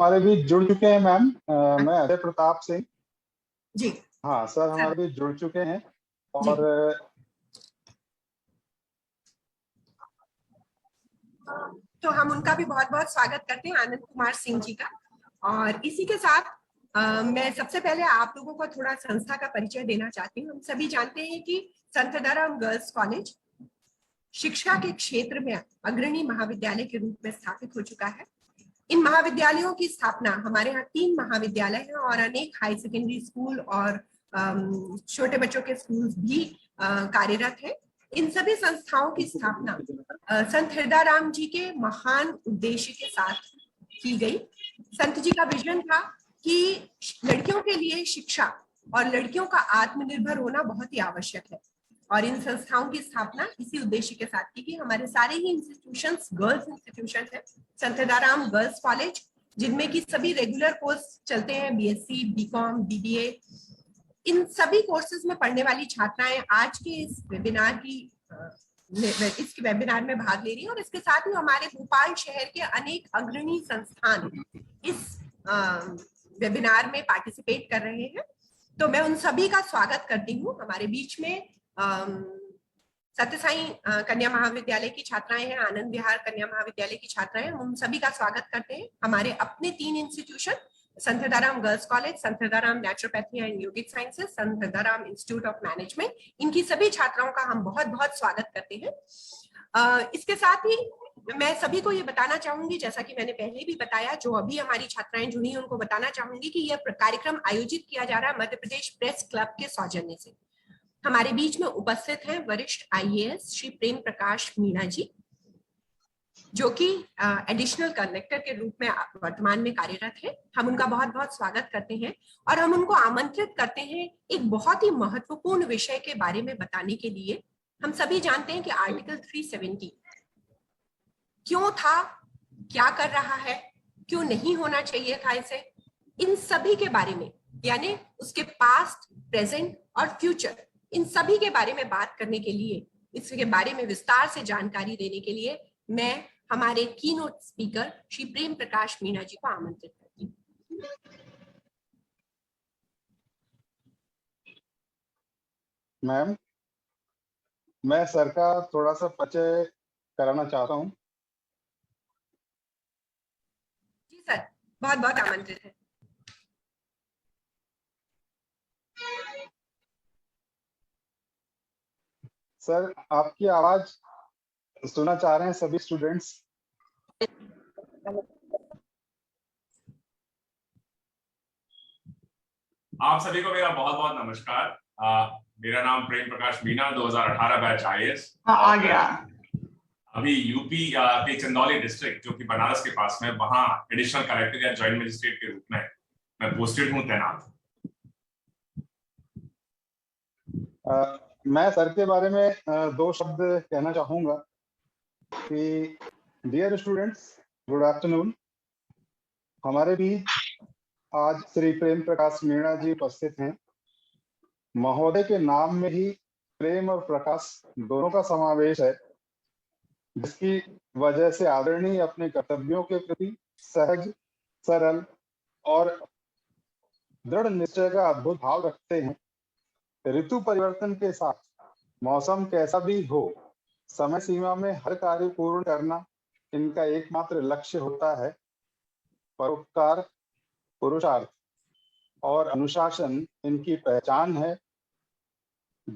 हमारे बीच जुड़ चुके हैं मैम। मैं अजय प्रताप सिंह जी। हाँ सर, हमारे बीच जुड़ चुके हैं और तो हम उनका भी बहुत बहुत स्वागत करते हैं, आनंद कुमार सिंह जी का। और इसी के साथ मैं सबसे पहले आप लोगों को थोड़ा संस्था का परिचय देना चाहती हूँ। हम सभी जानते हैं कि संत सदाराम गर्ल्स कॉलेज शिक्षा के क्षेत्र में अग्रणी महाविद्यालय के रूप में स्थापित हो चुका है। इन महाविद्यालयों की स्थापना, हमारे यहाँ 3 महाविद्यालय हैं और अनेक हाई सेकेंडरी स्कूल और छोटे बच्चों के स्कूल भी कार्यरत है। इन सभी संस्थाओं की स्थापना संत हृदयराम जी के महान उद्देश्य के साथ की गई। संत जी का विजन था कि लड़कियों के लिए शिक्षा और लड़कियों का आत्मनिर्भर होना बहुत ही आवश्यक है, और इन संस्थाओं की स्थापना इसी उद्देश्य के साथ की। हमारे सारे ही इंस्टीट्यूशंस गर्ल्स इंस्टीट्यूशन है। संत सदाराम गर्ल्स कॉलेज, जिनमें की सभी रेगुलर कोर्स चलते हैं, बीएससी, बीकॉम, बीबीए। इन सभी कोर्सेज में पढ़ने वाली छात्राएं आज के इस वेबिनार में भाग ले रही है। और इसके साथ ही हमारे भोपाल शहर के अनेक अग्रणी संस्थान इस वेबिनार में पार्टिसिपेट कर रहे हैं। तो मैं उन सभी का स्वागत करती हूँ। हमारे बीच में सत्य साई कन्या महाविद्यालय की छात्राएं हैं, आनंद विहार कन्या महाविद्यालय की छात्राएं हैं, उन सभी का स्वागत करते हैं। हमारे अपने 3 institution, Sant Sadaram girls college, Sant Sadaram naturopathy and yogic sciences, Sant Sadaram institute of management, इनकी सभी छात्राओं का हम बहुत बहुत स्वागत करते हैं। इसके साथ ही मैं सभी को ये बताना चाहूंगी, जैसा कि मैंने पहले भी बताया, जो अभी हमारी छात्राएं जुड़ी उनको बताना चाहूंगी कि यह कार्यक्रम आयोजित किया जा रहा है मध्य प्रदेश प्रेस क्लब के सौजन्य से। हमारे बीच में उपस्थित हैं वरिष्ठ आईएएस श्री प्रेम प्रकाश मीणा जी, जो कि एडिशनल कलेक्टर के रूप में वर्तमान में कार्यरत है। हम उनका बहुत बहुत स्वागत करते हैं और हम उनको आमंत्रित करते हैं एक बहुत ही महत्वपूर्ण विषय के बारे में बताने के लिए। हम सभी जानते हैं कि आर्टिकल 370 क्यों था, क्या कर रहा है, क्यों नहीं होना चाहिए था इसे, इन सभी के बारे में, यानी उसके पास्ट, प्रेजेंट और फ्यूचर, इन सभी के बारे में बात करने के लिए, इसके बारे में विस्तार से जानकारी देने के लिए मैं हमारे कीनोट स्पीकर श्री प्रेम प्रकाश मीणा जी को आमंत्रित करती हूँ। मैम, मैं सर का थोड़ा सा परिचय कराना चाहता हूँ। जी सर, बहुत बहुत आमंत्रित है। सर, आपकी आवाज सुनना चाह रहे हैं सभी स्टूडेंट्स। आप सभी को मेरा बहुत बहुत नमस्कार। मेरा नाम प्रेम प्रकाश मीणा, 2018 बैच आईएएस। आ गया। अभी यूपी के चंदौली डिस्ट्रिक्ट, जो कि बनारस के पास में, वहां एडिशनल कलेक्टर या जॉइंट मजिस्ट्रेट के रूप में मैं पोस्टेड हूं, तैनात। मैं सर के बारे में 2 शब्द कहना चाहूंगा कि डियर स्टूडेंट्स, गुड आफ्टरनून। हमारे बीच आज श्री प्रेम प्रकाश मीणा जी उपस्थित हैं। महोदय के नाम में ही प्रेम और प्रकाश दोनों का समावेश है, जिसकी वजह से आदरणीय अपने कर्तव्यों के प्रति सहज, सरल और दृढ़ निश्चय का अद्भुत भाव रखते हैं। ऋतु परिवर्तन के साथ मौसम कैसा भी हो, समय सीमा में हर कार्य पूर्ण करना इनका एकमात्र लक्ष्य होता है। परोपकार, पुरुषार्थ और अनुशासन इनकी पहचान है।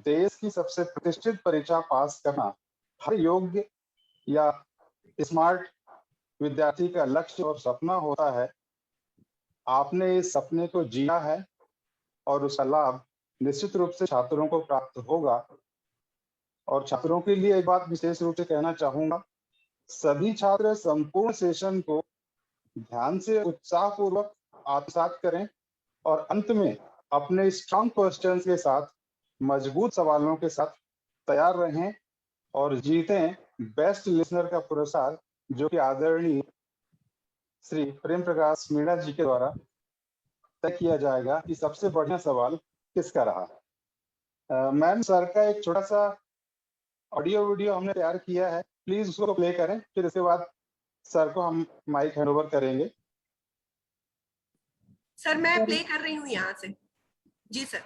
देश की सबसे प्रतिष्ठित परीक्षा पास करना हर योग्य या स्मार्ट विद्यार्थी का लक्ष्य और सपना होता है। आपने इस सपने को जिया है और उसका लाभ निश्चित रूप से छात्रों को प्राप्त होगा। और छात्रों के लिए एक बात विशेष रूप से कहना चाहूंगा, सभी छात्र संपूर्ण सेशन को ध्यान से उत्साहपूर्वक आत्मसात करें और अंत में अपने स्ट्रॉन्ग क्वेश्चंस के साथ, मजबूत सवालों के साथ तैयार रहें और जीतें बेस्ट लिसनर का पुरस्कार, जो कि आदरणीय श्री प्रेम प्रकाश मीणा जी के द्वारा तय किया जाएगा कि सबसे बढ़िया सवाल किसका रहा। मैम, सर का एक छोटा सा ऑडियो वीडियो हमने तैयार किया है, प्लीज उसको प्ले करें, फिर इसके बाद सर को हम माइक हैंड ओवर करेंगे। सर मैं प्ले कर रही हूँ यहाँ से। जी सर,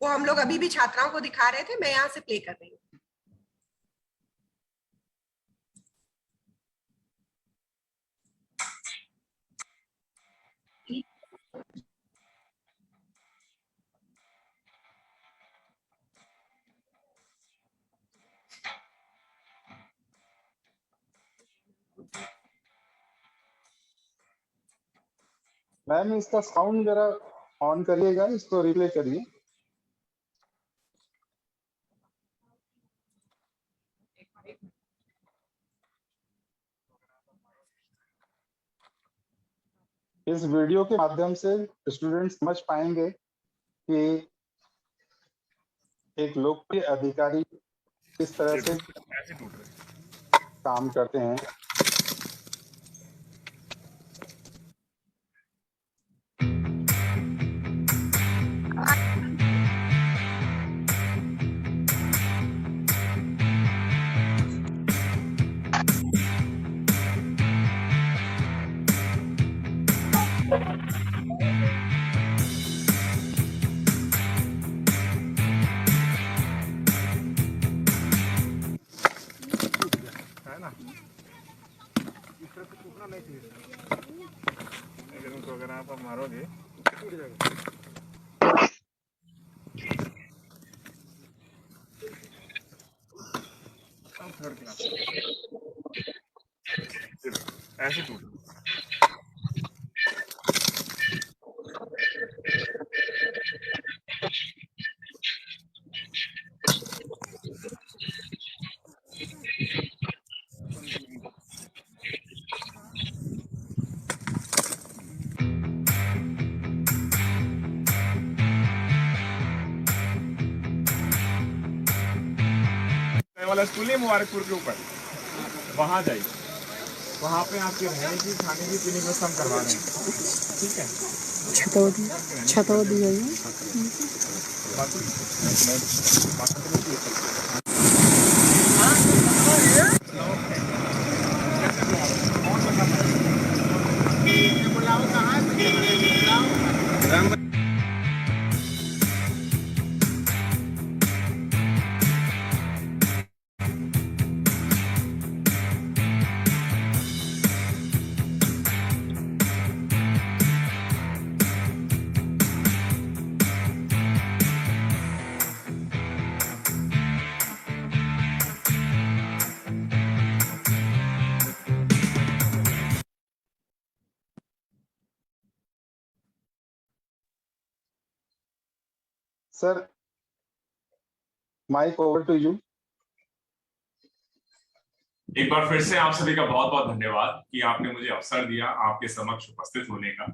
वो हम लोग अभी भी छात्राओं को दिखा रहे थे, मैं यहाँ से प्ले कर रही हूँ। मैम इसका साउंड जरा ऑन करिएगा, इसको रिप्ले करिए। इस वीडियो के माध्यम से स्टूडेंट समझ पाएंगे कि एक लोकप्रिय अधिकारी किस तरह से काम करते हैं। है ना, इस तरह से टूटना नहीं चाहिए। अगर आप मारोगे टूट जाएगा। थर्ड क्लास ऐसे टूट। वाला स्कूल है मुबारकपुर के ऊपर, वहाँ जाइए, वहाँ पे आपके रहने की खाने की पीने की व्यवस्था हम करवा रहे हैं। ठीक है, छतौदी है ये। Sir mic over to you. एक बार फिर से आप सभी का बहुत बहुत धन्यवाद कि आपने मुझे अवसर दिया आपके समक्ष उपस्थित होने का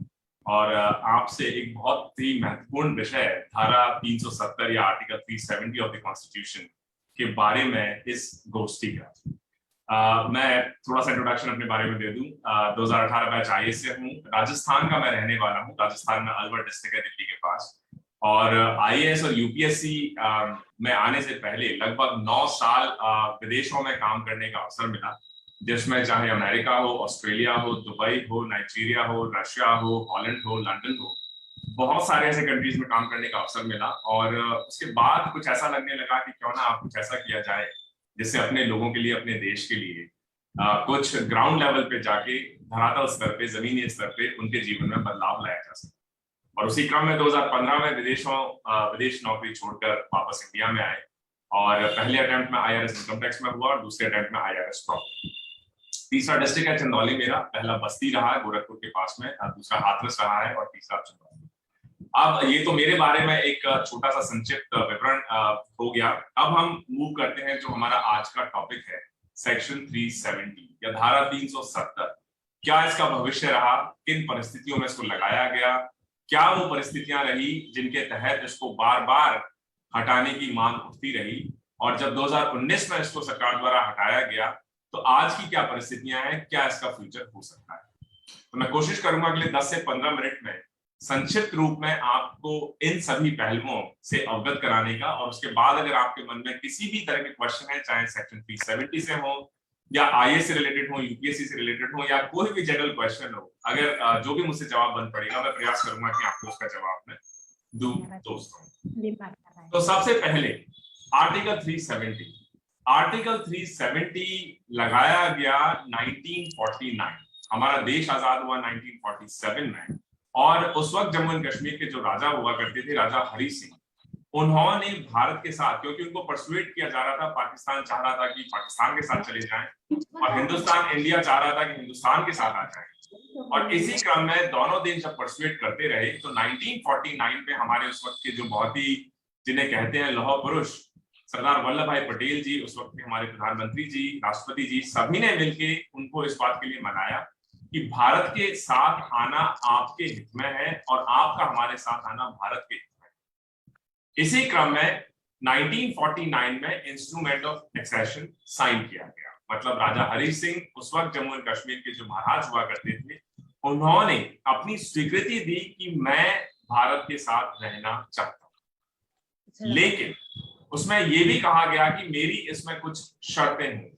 और आपसे एक बहुत ही महत्वपूर्ण विषय धारा 370 या आर्टिकल 370 ऑफ द कॉन्स्टिट्यूशन के बारे में इस गोष्ठी का मैं थोड़ा सा इंट्रोडक्शन अपने बारे में दे दूं। 2018 बैच आईएएस से हूँ, राजस्थान का मैं रहने वाला हूँ। राजस्थान में अलवर डिस्ट्रिक्ट है दिल्ली के पास। और आईएएस और यूपीएससी में आने से पहले लगभग 9 साल विदेशों में काम करने का अवसर मिला, जिसमें चाहे अमेरिका हो, ऑस्ट्रेलिया हो, दुबई हो, नाइजीरिया हो, रशिया हो, हॉलैंड हो, लंदन हो, बहुत सारे ऐसे कंट्रीज में काम करने का अवसर मिला। और उसके बाद कुछ ऐसा लगने लगा कि क्यों ना आप कुछ ऐसा किया जाए जिससे अपने लोगों के लिए, अपने देश के लिए कुछ ग्राउंड लेवल पे जाके धरातल स्तर पे, जमीनी स्तर पे उनके जीवन में बदलाव लाया जा सके। और उसी क्रम में 2015 में विदेश नौकरी छोड़कर वापस इंडिया में आए और पहले अटेम्प्ट में आईआरएस इनकम टैक्स में हुआ और दूसरे अटेम्प्ट में आईआरएस प्रॉपर्टी। तीसरा डिस्ट्रिक्ट है चंदौली मेरा, पहला बस्ती रहा है गोरखपुर के पास में, दूसरा हाथरस रहा है और तीसरा चंदौली। अब ये तो मेरे बारे में एक छोटा सा संक्षिप्त विवरण हो गया। अब हम मूव करते हैं जो हमारा आज का टॉपिक है, सेक्शन 370 या धारा 370। क्या इसका भविष्य रहा, किन परिस्थितियों में इसको लगाया गया, क्या वो परिस्थितियां रही जिनके तहत इसको बार बार हटाने की मांग उठती रही, और जब 2019 में इसको सरकार द्वारा हटाया गया तो आज की क्या परिस्थितियां हैं, क्या इसका फ्यूचर हो सकता है। तो मैं कोशिश करूंगा अगले 10 से 15 मिनट में संक्षिप्त रूप में आपको इन सभी पहलुओं से अवगत कराने का, और उसके बाद अगर आपके मन में किसी भी तरह के क्वेश्चन है, चाहे सेक्शन 370 से हो या आईएएस से रिलेटेड हो, यूपीएससी से रिलेटेड हो, या कोई भी जनरल क्वेश्चन हो, अगर जो भी मुझसे जवाब बन पड़ेगा मैं प्रयास करूंगा कि आपको उसका जवाब मैं दूं दोस्तों। तो सबसे पहले आर्टिकल 370, आर्टिकल 370 लगाया गया 1949। हमारा देश आजाद हुआ 1947 में, और उस वक्त जम्मू एंड कश्मीर के जो राजा हुआ करते थे, राजा हरि सिंह, उन्होंने भारत के साथ, क्योंकि उनको परसुएट किया जा रहा था, पाकिस्तान चाह रहा था कि पाकिस्तान के साथ चले जाएं और हिंदुस्तान, इंडिया चाह रहा था कि हिंदुस्तान के साथ आ जाए, और इसी क्रम में दोनों देश जब परसुएट करते रहे तो 1949 में हमारे उस वक्त के जो बहुत ही, जिन्हें कहते हैं लौह पुरुष, सरदार वल्लभ भाई पटेल जी, उस वक्त के हमारे प्रधानमंत्री जी, राष्ट्रपति जी, सभी ने मिलके उनको इस बात के लिए मनाया कि भारत के साथ आना आपके हित में है और आपका हमारे साथ आना भारत के हित में है। इसी क्रम में 1949 में इंस्ट्रूमेंट ऑफ एक्सेशन साइन किया गया। मतलब राजा हरि सिंह, उस वक्त जम्मू एंड कश्मीर के जो महाराज हुआ करते थे, उन्होंने अपनी स्वीकृति दी कि मैं भारत के साथ रहना चाहता हूं, लेकिन उसमें यह भी कहा गया कि मेरी इसमें कुछ शर्तें हैं,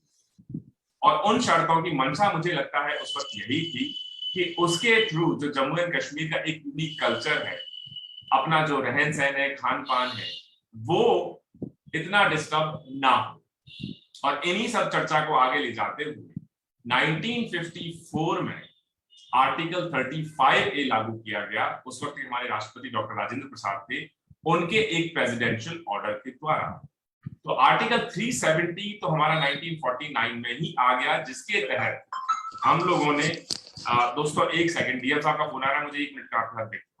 और उन शर्तों की मंशा मुझे लगता है उस वक्त यही थी कि उसके थ्रू जो जम्मू एंड कश्मीर का एक यूनिक कल्चर है, अपना जो रहन सहन है, खान पान है, वो इतना डिस्टर्ब ना हो। और इन्हीं सब चर्चा को आगे ले जाते हुए 1954 में आर्टिकल 35A लागू किया गया। उस वक्त हमारे राष्ट्रपति डॉक्टर राजेंद्र प्रसाद थे, उनके एक प्रेसिडेंशियल ऑर्डर के द्वारा। तो आर्टिकल 370 तो हमारा 1949 में ही आ गया, जिसके तहत हम लोगों ने दोस्तों एक सेकंड, डीएम साहब का फोन आ रहा है, मुझे 1 मिनट का आपका देखना।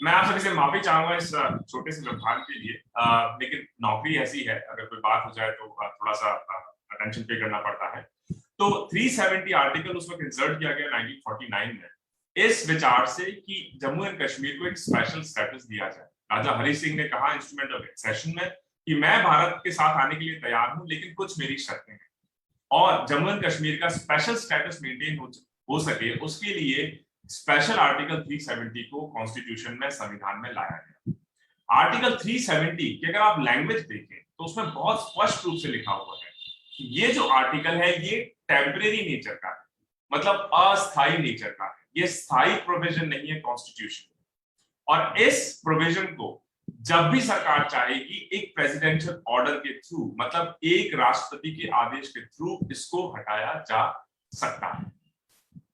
मैं आप सभी से माफी चाहूंगा इस छोटे से व्यवधान के लिए, लेकिन नौकरी ऐसी है, अगर कोई बात हो जाए तो थोड़ा सा अटेंशन पे करना पड़ता है। तो 370 आर्टिकल उस वक्त इंसर्ट किया गया 1949 में, इस विचार से कि जम्मू एंड कश्मीर को एक स्पेशल स्टेटस दिया जाए। राजा हरि सिंह ने कहा इंस्ट्रूमेंट ऑफ एक्सेशन में कि मैं भारत के साथ आने के लिए तैयार हूं, लेकिन कुछ मेरी शर्तें हैं, और जम्मू एंड कश्मीर का स्पेशल स्टेटस मेंटेन हो सके, उसके लिए स्पेशल आर्टिकल 370 को कॉन्स्टिट्यूशन में, संविधान में लाया गया। आर्टिकल 370 की अगर आप लैंग्वेज देखें तो उसमें बहुत स्पष्ट रूप से लिखा हुआ है कि ये जो आर्टिकल है ये टेम्परेरी नेचर का है, मतलब अस्थायी नेचर का है, ये स्थायी प्रोविजन नहीं है कॉन्स्टिट्यूशन। और इस प्रोविजन को जब भी सरकार चाहेगी एक प्रेसिडेंशियल ऑर्डर के थ्रू, मतलब एक राष्ट्रपति के आदेश के थ्रू इसको हटाया जा सकता है।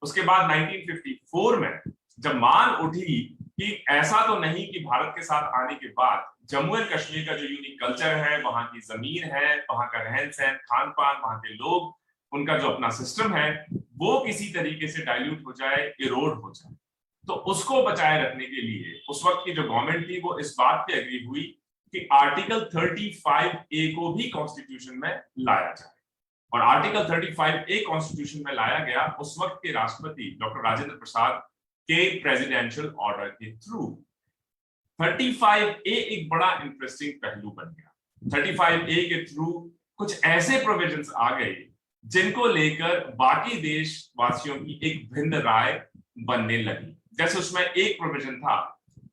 उसके बाद 1954 में जब मांग उठी कि ऐसा तो नहीं कि भारत के साथ आने के बाद जम्मू एंड कश्मीर का जो यूनिक कल्चर है, वहां की जमीन है, वहां का रहन सहन, खान पान, वहां के लोग, उनका जो अपना सिस्टम है, वो किसी तरीके से डाइल्यूट हो जाए, इरोड हो जाए। तो उसको बचाए रखने के लिए उस वक्त की जो गवर्नमेंट थी वो इस बात पे एग्री हुई कि आर्टिकल 35A को भी कॉन्स्टिट्यूशन में लाया जाए। और आर्टिकल 35A कॉन्स्टिट्यूशन में लाया गया उस वक्त के राष्ट्रपति डॉक्टर राजेंद्र प्रसाद के प्रेसिडेंशियल ऑर्डर के थ्रू। 35A एक बड़ा इंटरेस्टिंग पहलू बन गया। 35A के थ्रू कुछ ऐसे प्रोविजंस आ गए जिनको लेकर बाकी देशवासियों की एक भिन्न राय बनने लगी। जैसे उसमें एक प्रोविजन था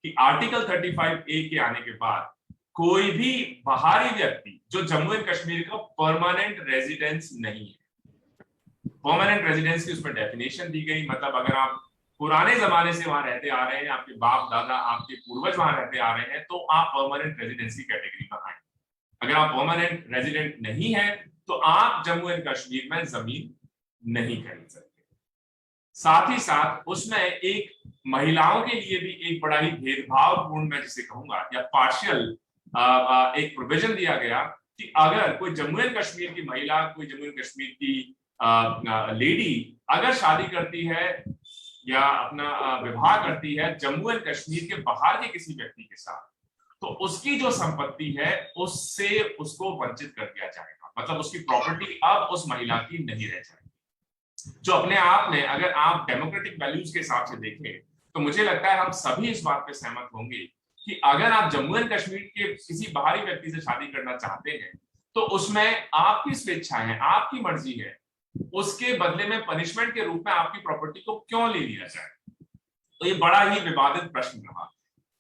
कि आर्टिकल 35A के आने के बाद कोई भी बाहरी व्यक्ति जो जम्मू एंड कश्मीर का परमानेंट रेजिडेंस नहीं है, परमानेंट रेजिडेंस की उसमें डेफिनेशन दी गई। मतलब अगर आप पुराने जमाने से वहां रहते आ रहे हैं, आपके बाप दादा, आपके पूर्वज वहां रहते आ रहे हैं, तो आप परमानेंट रेजिडेंसी कैटेगरी में आए। अगर आप परमानेंट रेजिडेंट नहीं है तो आप जम्मू एंड कश्मीर में जमीन नहीं खरीद सकते। साथ ही साथ उसमें एक महिलाओं के लिए भी एक बड़ा ही भेदभावपूर्ण, मैं जिसे कहूंगा, या पार्शियल एक प्रोविजन दिया गया कि अगर कोई जम्मू एंड कश्मीर की महिला, कोई जम्मू एंड कश्मीर की लेडी अगर शादी करती है या अपना विवाह करती है जम्मू एंड कश्मीर के बाहर के किसी व्यक्ति के साथ, तो उसकी जो संपत्ति है उससे उसको वंचित कर दिया जाएगा। मतलब उसकी प्रॉपर्टी अब उस महिला की नहीं रह जाएगी, जो अपने आप में, अगर आप डेमोक्रेटिक वैल्यूज के हिसाब से देखें तो मुझे लगता है हम सभी इस बात पे सहमत होंगे कि अगर आप जम्मू एंड कश्मीर के किसी बाहरी व्यक्ति से शादी करना चाहते हैं तो उसमें आपकी स्वेच्छा है, आपकी मर्जी है, उसके बदले में पनिशमेंट के रूप में आपकी प्रॉपर्टी को क्यों ले लिया जाए। तो ये बड़ा ही विवादित प्रश्न रहा।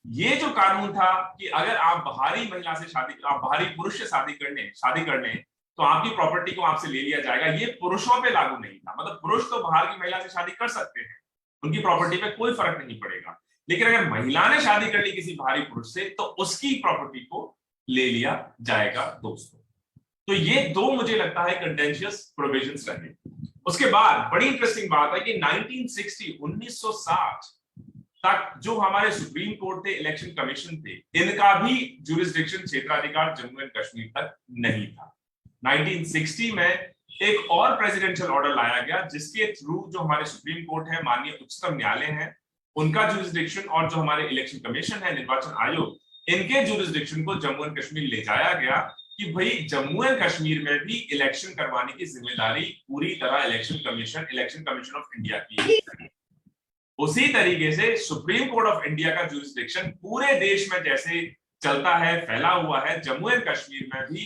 ये जो कानून था कि अगर आप बाहरी महिला से आप बाहरी पुरुष से शादी कर लें तो आपकी प्रॉपर्टी को आपसे ले लिया जाएगा, ये पुरुषों पे लागू नहीं था। मतलब पुरुष तो बाहर की महिला से शादी कर सकते हैं, उनकी प्रॉपर्टी पे कोई फर्क नहीं पड़ेगा, लेकिन अगर महिला ने शादी कर ली किसी बाहरी पुरुष से तो उसकी प्रॉपर्टी को ले लिया जाएगा दोस्तों। तो ये दो मुझे लगता है कंटेंशियस प्रोविजंस रहे। उसके बाद बड़ी इंटरेस्टिंग बात है कि 1960 तक जो हमारे सुप्रीम कोर्ट थे, इलेक्शन कमीशन थे, इनका भी ज्यूरिसडिक्शन, क्षेत्राधिकार जम्मू एंड कश्मीर तक नहीं था। 1960 में एक और प्रेसिडेंशियल ऑर्डर लाया गया जिसके थ्रू जो हमारे सुप्रीम कोर्ट है, माननीय उच्चतम न्यायालय है, उनका ज्यूरिसडिक्शन और जो हमारे इलेक्शन कमीशन है, निर्वाचन आयोग, इनके ज्यूरिसडिक्शन को जम्मू एंड कश्मीर ले जाया गया कि भाई जम्मू एंड कश्मीर में भी इलेक्शन करवाने की जिम्मेदारी पूरी तरह इलेक्शन कमीशन ऑफ इंडिया की है। उसी तरीके से सुप्रीम कोर्ट ऑफ इंडिया का ज्यूरिसडिक्शन पूरे देश में जैसे चलता है, फैला हुआ है, जम्मू एंड कश्मीर में भी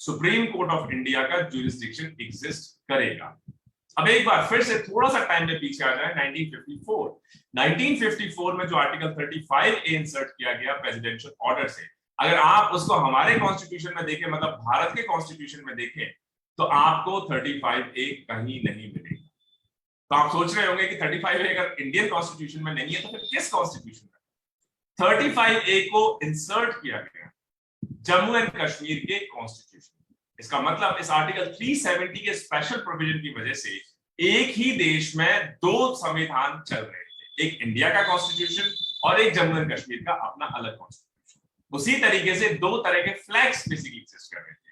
सुप्रीम कोर्ट ऑफ इंडिया का ज्यूरिसडिक्शन एग्जिस्ट करेगा। अब एक बार फिर से थोड़ा सा टाइम में पीछे आ जाए, 1954 में जो आर्टिकल 35A इंसर्ट किया गया प्रेसिडेंशियल ऑर्डर से, अगर आप उसको हमारे कॉन्स्टिट्यूशन में देखें, मतलब भारत के कॉन्स्टिट्यूशन में देखें, तो आपको 35A कहीं नहीं मिलेगा। तो आप सोच रहे होंगे कि 35A अगर इंडियन कॉन्स्टिट्यूशन में नहीं है तो फिर किस कॉन्स्टिट्यूशन में? 35A को इंसर्ट किया गया जम्मू एंड कश्मीर के कॉन्स्टिट्यूशन। इसका मतलब इस आर्टिकल 370 के स्पेशल प्रोविजन की वजह से एक ही देश में दो संविधान चल रहे थे, एक इंडिया का कॉन्स्टिट्यूशन और एक जम्मू एंड कश्मीर का अपना अलग कॉन्स्टिट्यूशन। उसी तरीके से दो तरह के फ्लैग्स बेसिकली एग्जिस्ट कर रहे थे,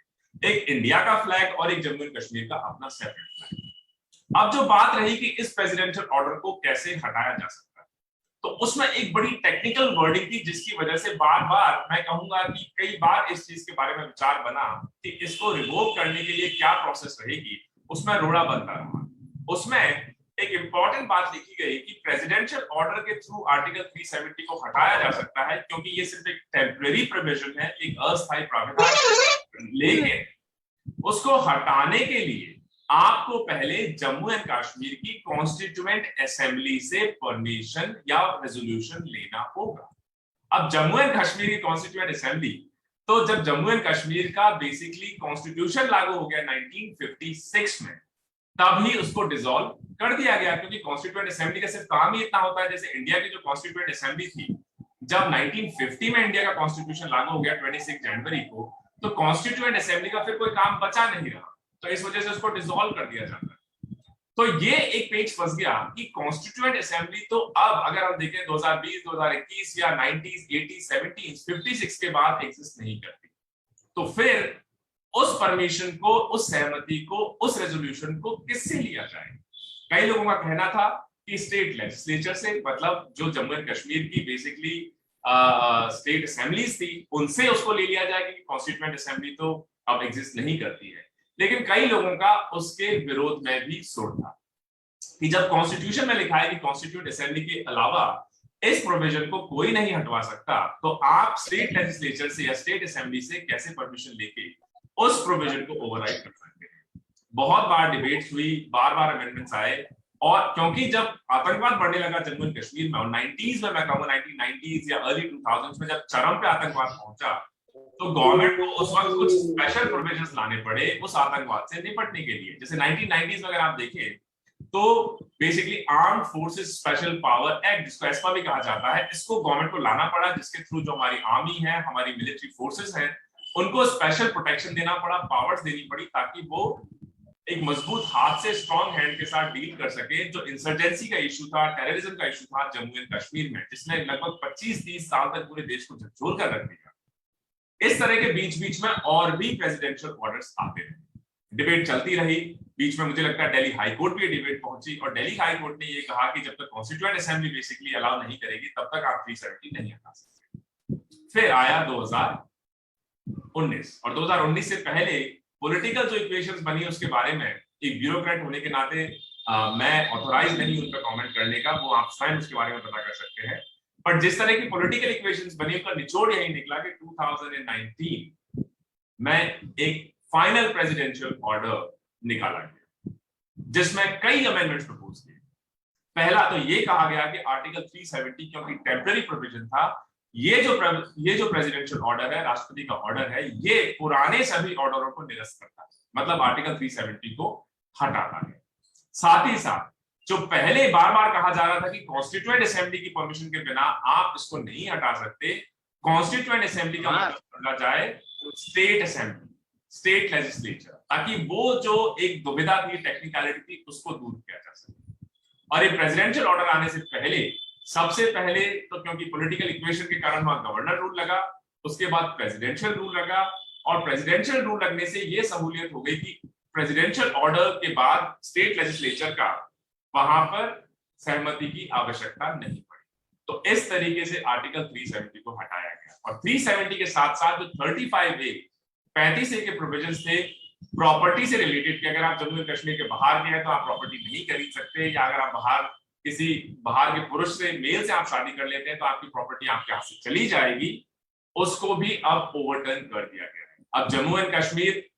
एक इंडिया का फ्लैग और एक जम्मू एंड कश्मीर का अपना सेपरेट फ्लैग। अब जो बात रही कि इस प्रेसिडेंशियल ऑर्डर को कैसे हटाया जा सकता है, तो उसमें एक बड़ी टेक्निकल वर्डिंग थी जिसकी वजह से बार बार मैं कहूंगा कि कई बार इस चीज के बारे में विचार बना कि इसको रिवोक करने के लिए क्या प्रोसेस रहेगी, उसमें रोड़ा बनता रहा। उसमें एक इंपॉर्टेंट बात लिखी गई कि प्रेसिडेंशियल ऑर्डर के थ्रू आर्टिकल 370 को हटाया जा सकता है क्योंकि ये सिर्फ एक टेम्परेरी प्रोविजन है, एक अस्थायी प्रावधान, लेकिन उसको हटाने के लिए आपको पहले जम्मू एंड कश्मीर की कॉन्स्टिट्यूएंट असेंबली से परमिशन या रेजोल्यूशन लेना होगा। अब जम्मू एंड कश्मीर की कॉन्स्टिट्यूएंट असेंबली, तो जब जम्मू एंड कश्मीर का बेसिकली कॉन्स्टिट्यूशन लागू हो गया 1956 में, तभी उसको डिसॉल्व कर दिया गया, क्योंकि कॉन्स्टिट्यूएंट असेंबली का सिर्फ काम ही इतना होता है, जैसे इंडिया की जो कॉन्स्टिट्यूएंट असेंबली थी, जब 1950 में इंडिया का कॉन्स्टिट्यूशन लागू हो गया 26 जनवरी को, तो कॉन्स्टिट्यूएंट असेंबली का फिर कोई काम बचा नहीं रहा, तो इस वजह से उसको डिसॉल्व कर दिया जाता है। तो ये एक पेज फंस गया कि कॉन्स्टिट्यूएंट असेंबली तो अब अगर हम देखें 2020, 2021 या 90s, 80s, 70s, 56 के बाद एग्जिस्ट नहीं करती, तो फिर उस परमिशन को, उस सहमति को, उस रेजोल्यूशन को किससे लिया जाए? कई लोगों का कहना था कि स्टेट लेजिस्लेचर से, मतलब जो जम्मू एंड कश्मीर की बेसिकली स्टेट असेंबलीज थी, उनसे उसको ले लिया जाए, क्योंकि कॉन्स्टिट्यूएंट असेंबली तो अब एग्जिस्ट नहीं करती है। लेकिन कई लोगों का उसके विरोध में भी सुर था कि जब कॉन्स्टिट्यूशन में लिखा है कि कॉन्स्टिट्यूएंट असेंबली के अलावा इस प्रोविजन को कोई नहीं हटवा सकता, तो आप स्टेट लेजिस्लेचर से या स्टेट असेंबली से कैसे परमिशन लेके उस प्रोविजन को ओवरराइड कर सकते हैं? बहुत बार डिबेट्स हुई, बार बार अमेंडमेंट्स आए, और क्योंकि जब आतंकवाद बढ़ने लगा जम्मू एंड कश्मीर में, और 90s में, मैं कहूंगा 1990s या अर्ली 2000s में जब चरम पे आतंकवाद पहुंचा, तो गवर्नमेंट को उस वक्त कुछ स्पेशल प्रोविजंस लाने पड़े उस आतंकवाद से निपटने के लिए। जैसे 1990s में अगर आप देखें तो basically armed forces special power act, जिसको एस्पा भी कहा जाता है, इसको गवर्नमेंट को लाना पड़ा, जिसके थ्रू जो हमारी आर्मी है, हमारी मिलिट्री फोर्सेस हैं, उनको स्पेशल प्रोटेक्शन देना पड़ा, पावर्स देनी पड़ी, ताकि वो एक मजबूत हाथ से, स्ट्रॉन्ग हैंड के साथ डील कर सके जो इंसर्जेंसी का इशू था, टेररिज्म का इशू था जम्मू एंड कश्मीर में, जिसने लगभग 25-30 साल तक पूरे देश को झकझोर कर रख दिया। इस तरह के बीच बीच में और भी प्रेसिडेंशियल ऑर्डर्स आते रहे, डिबेट चलती रही। बीच में मुझे लगता है दिल्ली हाई कोर्ट भी डिबेट पहुंची और दिल्ली हाई कोर्ट ने ये कहा कि जब तक कॉन्स्टिट्यूएंट असेंबली बेसिकली अलाउ नहीं करेगी तब तक आप 370 नहीं हटा सकते। फिर आया 2019 और 2019 से पहले पॉलिटिकल जो इक्वेशंस बनी उसके बारे में एक ब्यूरोक्रेट होने के नाते मैं ऑथोराइज नहीं उनका कमेंट करने का, वो आप स्वयं उसके बारे में पता कर सकते हैं। पर जिस तरह की पॉलिटिकल इक्वेशंस बनी उनका निचोड़ यही निकला कि 2019 में एक फाइनल प्रेसिडेंशियल ऑर्डर निकाला गया जिसमें कई अमेंडमेंट्स प्रपोज किए। पहला तो ये कहा गया कि आर्टिकल 370 क्योंकि टेम्पररी प्रोविजन था, ये जो प्रेसिडेंशियल ऑर्डर है, राष्ट्रपति का ऑर्डर है, ये पुराने सभी ऑर्डरों को निरस्त करता है, मतलब आर्टिकल 370 को हटाता है। साथ ही साथ जो पहले बार बार कहा जा रहा था कि कॉन्स्टिट्यूएंट असेंबली की परमिशन के बिना आप इसको नहीं हटा सकते, कॉन्स्टिट्यूएंट असेंबली का मतलब बदला जाए स्टेट असेंबली, स्टेट लेजिस्लेचर, ताकि वो जो एक दुविधा थी, टेक्निकलिटी थी, उसको दूर किया जा सके। और एक प्रेसिडेंशियल ऑर्डर आने से पहले सबसे पहले तो क्योंकि पॉलिटिकल इक्वेशन के कारण वहां गवर्नर रूल लगा, उसके बाद प्रेसिडेंशियल रूल लगा और प्रेसिडेंशियल रूल लगने से ये सहूलियत हो गई कि प्रेसिडेंशियल ऑर्डर के बाद स्टेट लेजिस्लेचर का वहां पर सहमति की आवश्यकता नहीं पड़ी। तो इस तरीके से आर्टिकल 370 को हटाया गया और 370 के साथ साथ जो 35A 35A के प्रोविजंस थे प्रॉपर्टी से रिलेटेड कि अगर आप जम्मू एंड कश्मीर के बाहर गए तो आप प्रॉपर्टी नहीं खरीद सकते, या अगर आप बाहर के पुरुष से, मेल से आप शादी कर लेते हैं तो आपकी प्रॉपर्टी आपके हाथ से चली जाएगी, उसको भी अब ओवरटर्न कर दिया गया है। अब जम्मू एंड कश्मीर